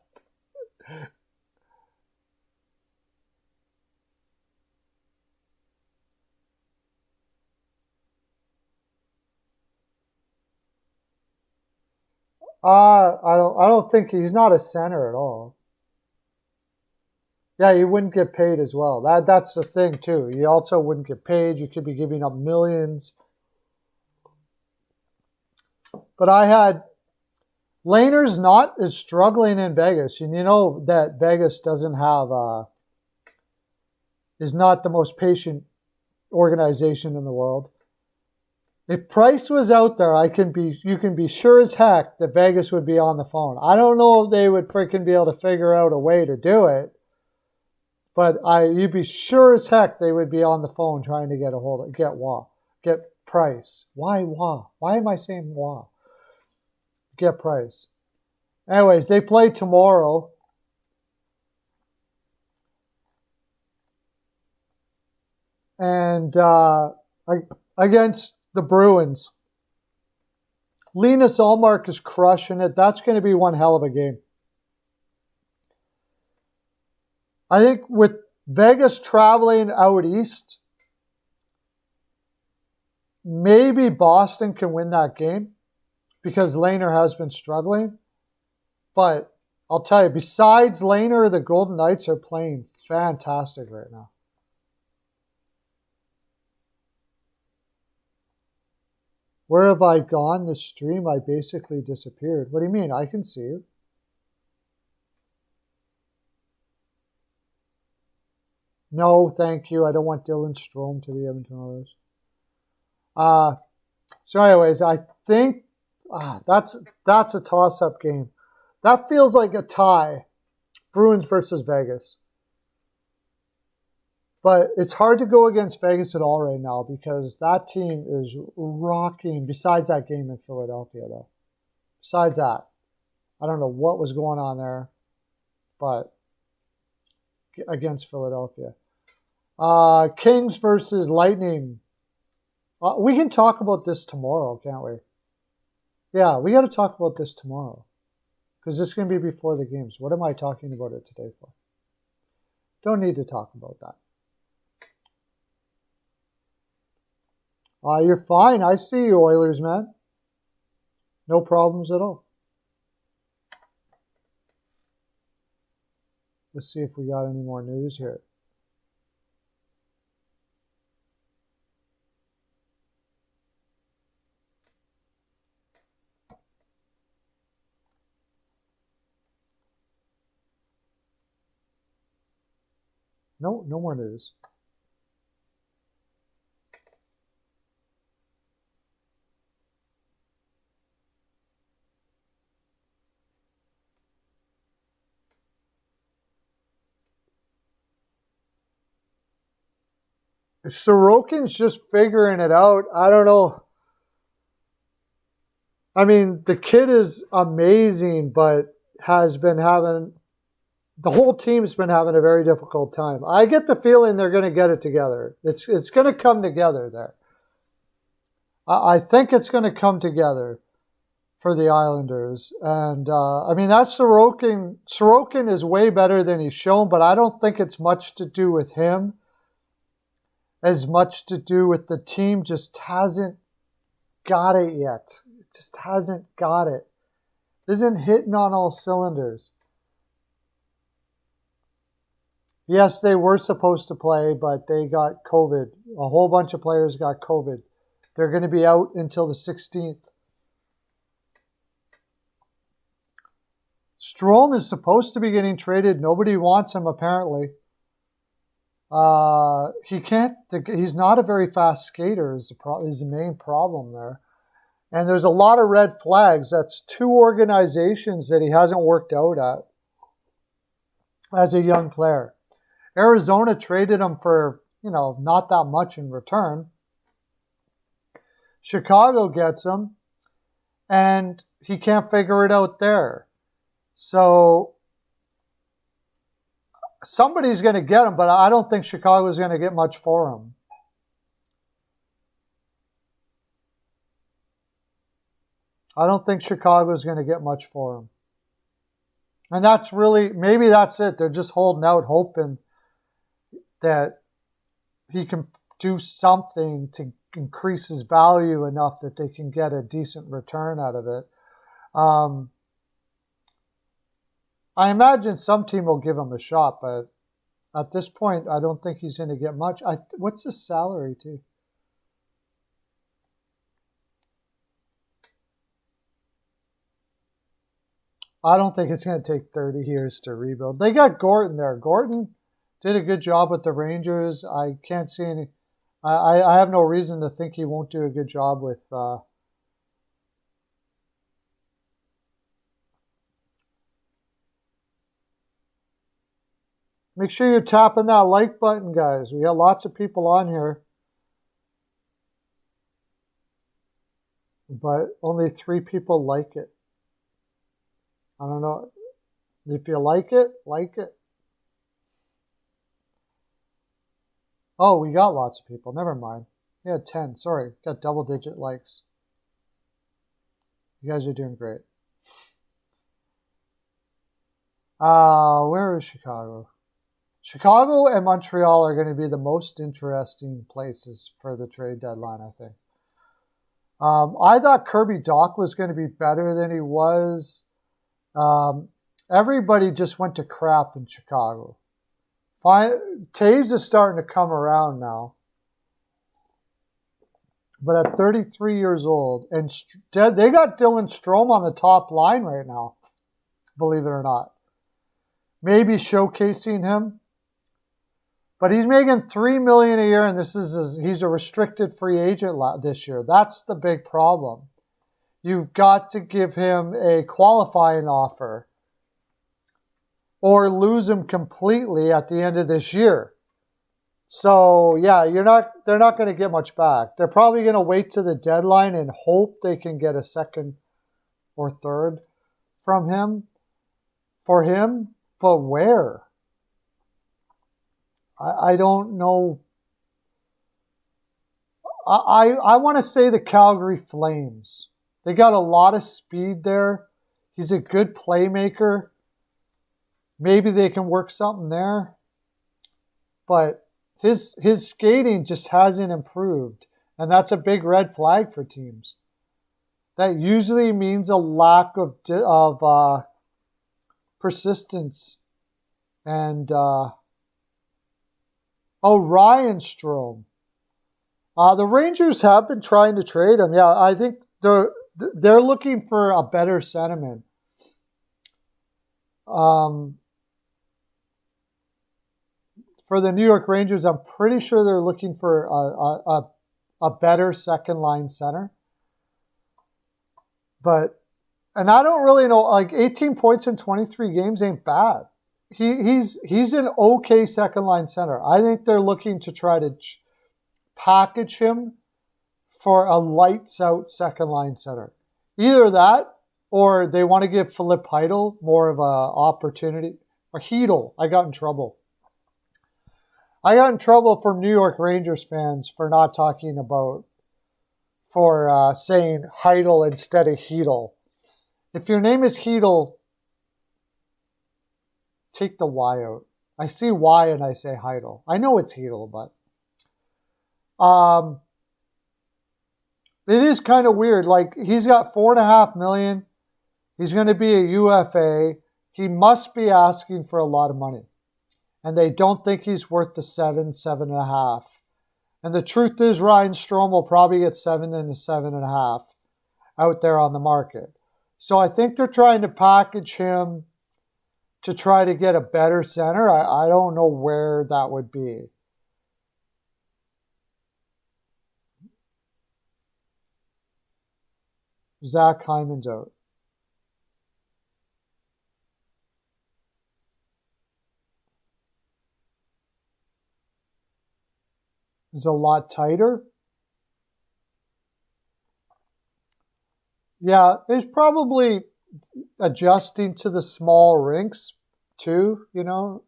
I don't think he's not a center at all. Yeah, you wouldn't get paid as well. That's the thing too. You also wouldn't get paid. You could be giving up millions. But I had Lehner's not as struggling in Vegas, and you know that Vegas doesn't have is not the most patient organization in the world. If Price was out there, you can be sure as heck that Vegas would be on the phone. I don't know if they would freaking be able to figure out a way to do it, but you'd be sure as heck they would be on the phone trying to get Price. Why Waugh? Why am I saying Waugh? Get Price. Anyways, they play tomorrow. And against the Bruins, Linus Ullmark is crushing it. That's going to be one hell of a game. I think with Vegas traveling out east, maybe Boston can win that game because Lehner has been struggling. But I'll tell you, besides Lehner, the Golden Knights are playing fantastic right now. Where have I gone this stream? I basically disappeared. What do you mean? I can see you. No, thank you. I don't want Dylan Strome to the Edmonton Oilers. So anyways, I think that's a toss-up game. That feels like a tie. Bruins versus Vegas. But it's hard to go against Vegas at all right now because that team is rocking. Besides that game in Philadelphia, though. Besides that, I don't know what was going on there, but against Philadelphia. Kings versus Lightning. We can talk about this tomorrow, can't we? Yeah, we got to talk about this tomorrow because this is going to be before the games. What am I talking about it today for? Don't need to talk about that. You're fine. I see you, Oilers, man. No problems at all. Let's see if we got any more news here. No more news. Sorokin's just figuring it out. I don't know. I mean, the kid is amazing, but the whole team's been having a very difficult time. I get the feeling they're going to get it together. It's going to come together there. I think it's going to come together for the Islanders. And, I mean, that's Sorokin. Sorokin is way better than he's shown, but I don't think it's much to do with him. As much to do with the team just hasn't got it yet. It just hasn't got it. Isn't hitting on all cylinders. Yes, they were supposed to play, but they got COVID. A whole bunch of players got COVID. They're going to be out until the 16th. Strome is supposed to be getting traded. Nobody wants him, apparently. He's not a very fast skater is the main problem there. And there's a lot of red flags. That's 2 organizations that he hasn't worked out at as a young player. Arizona traded him for, not that much in return. Chicago gets him, and he can't figure it out there. So somebody's going to get him, but I don't think Chicago's going to get much for him. I don't think Chicago's going to get much for him. And maybe that's it. They're just holding out, hoping that he can do something to increase his value enough that they can get a decent return out of it. I imagine some team will give him a shot, but at this point, I don't think he's going to get much. What's his salary, too? I don't think it's going to take 30 years to rebuild. They got Gordon there. Gordon did a good job with the Rangers. I can't see any... I have no reason to think he won't do a good job with... Make sure you're tapping that like button, guys. We got lots of people on here. But only 3 people like it. I don't know. If you like it, like it. Oh, we got lots of people. Never mind. We had 10. Sorry. Got double-digit likes. You guys are doing great. Where is Chicago? Chicago and Montreal are going to be the most interesting places for the trade deadline, I think. I thought Kirby Dach was going to be better than he was. Everybody just went to crap in Chicago. Taves is starting to come around now. But at 33 years old, and they got Dylan Strome on the top line right now, believe it or not. Maybe showcasing him. But he's making $3 million a year, and he's a restricted free agent this year. That's the big problem. You've got to give him a qualifying offer or lose him completely at the end of this year. So, yeah, they're not going to get much back. They're probably going to wait to the deadline and hope they can get a second or third for him. But where? I don't know. I want to say the Calgary Flames. They got a lot of speed there. He's a good playmaker. Maybe they can work something there. But his skating just hasn't improved. And that's a big red flag for teams. That usually means a lack of persistence. And, Ryan Strome. The Rangers have been trying to trade him. Yeah, I think they're looking for a better centerman. For the New York Rangers, I'm pretty sure they're looking for a better second line center. And I don't really know, like 18 points in 23 games ain't bad. He's an okay second line center. I think they're looking to try to package him for a lights out second line center. Either that, or they want to give Philipp Heidel more of an opportunity. Or Heedle. I got in trouble from New York Rangers fans for not talking about, for saying Heidel instead of Heedle. If your name is Heedle, take the Y out. I see Y and I say Heidel. I know it's Heedle, but it is kind of weird. Like, he's got $4.5 million. He's going to be a UFA. He must be asking for a lot of money. And they don't think he's worth the 7.5. And the truth is, Ryan Strome will probably get 7 and 7.5 out there on the market. So I think they're trying to package him to try to get a better center. I don't know where that would be. Zach Hyman's out. It's a lot tighter. Yeah, it's probably adjusting to the small rinks too, you know.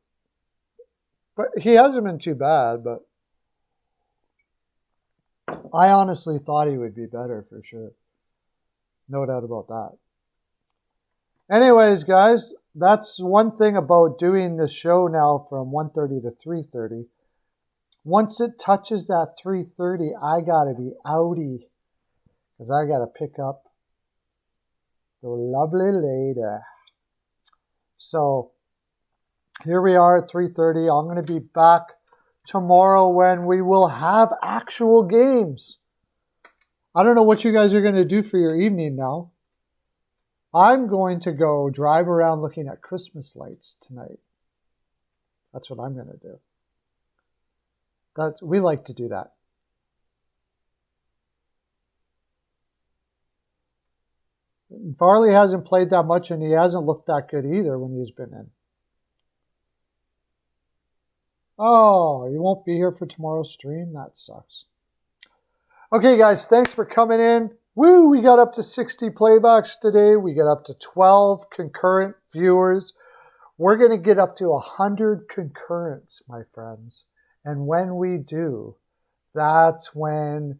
But he hasn't been too bad, but I honestly thought he would be better for sure. No doubt about that. Anyways, guys, that's one thing about doing the show now from 1:30 to 3:30. Once it touches that 3:30, I got to be outie because I got to pick up the lovely lady. So here we are at 3:30. I'm going to be back tomorrow when we will have actual games. I don't know what you guys are going to do for your evening now. I'm going to go drive around looking at Christmas lights tonight. That's what I'm going to do. We like to do that. Farley hasn't played that much, and he hasn't looked that good either when he's been in. Oh, you won't be here for tomorrow's stream? That sucks. Okay, guys, thanks for coming in. Woo, we got up to 60 playbacks today. We got up to 12 concurrent viewers. We're going to get up to 100 concurrents, my friends. And when we do, that's when,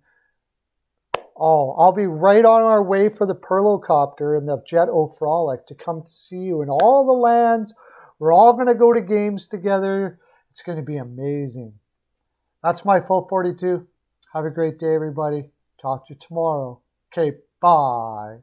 oh, I'll be right on our way for the Pearlo copter and the jet Frolic to come to see you in all the lands. We're all going to go to games together. It's going to be amazing. That's my full 42. Have a great day, everybody. Talk to you tomorrow. Okay, bye.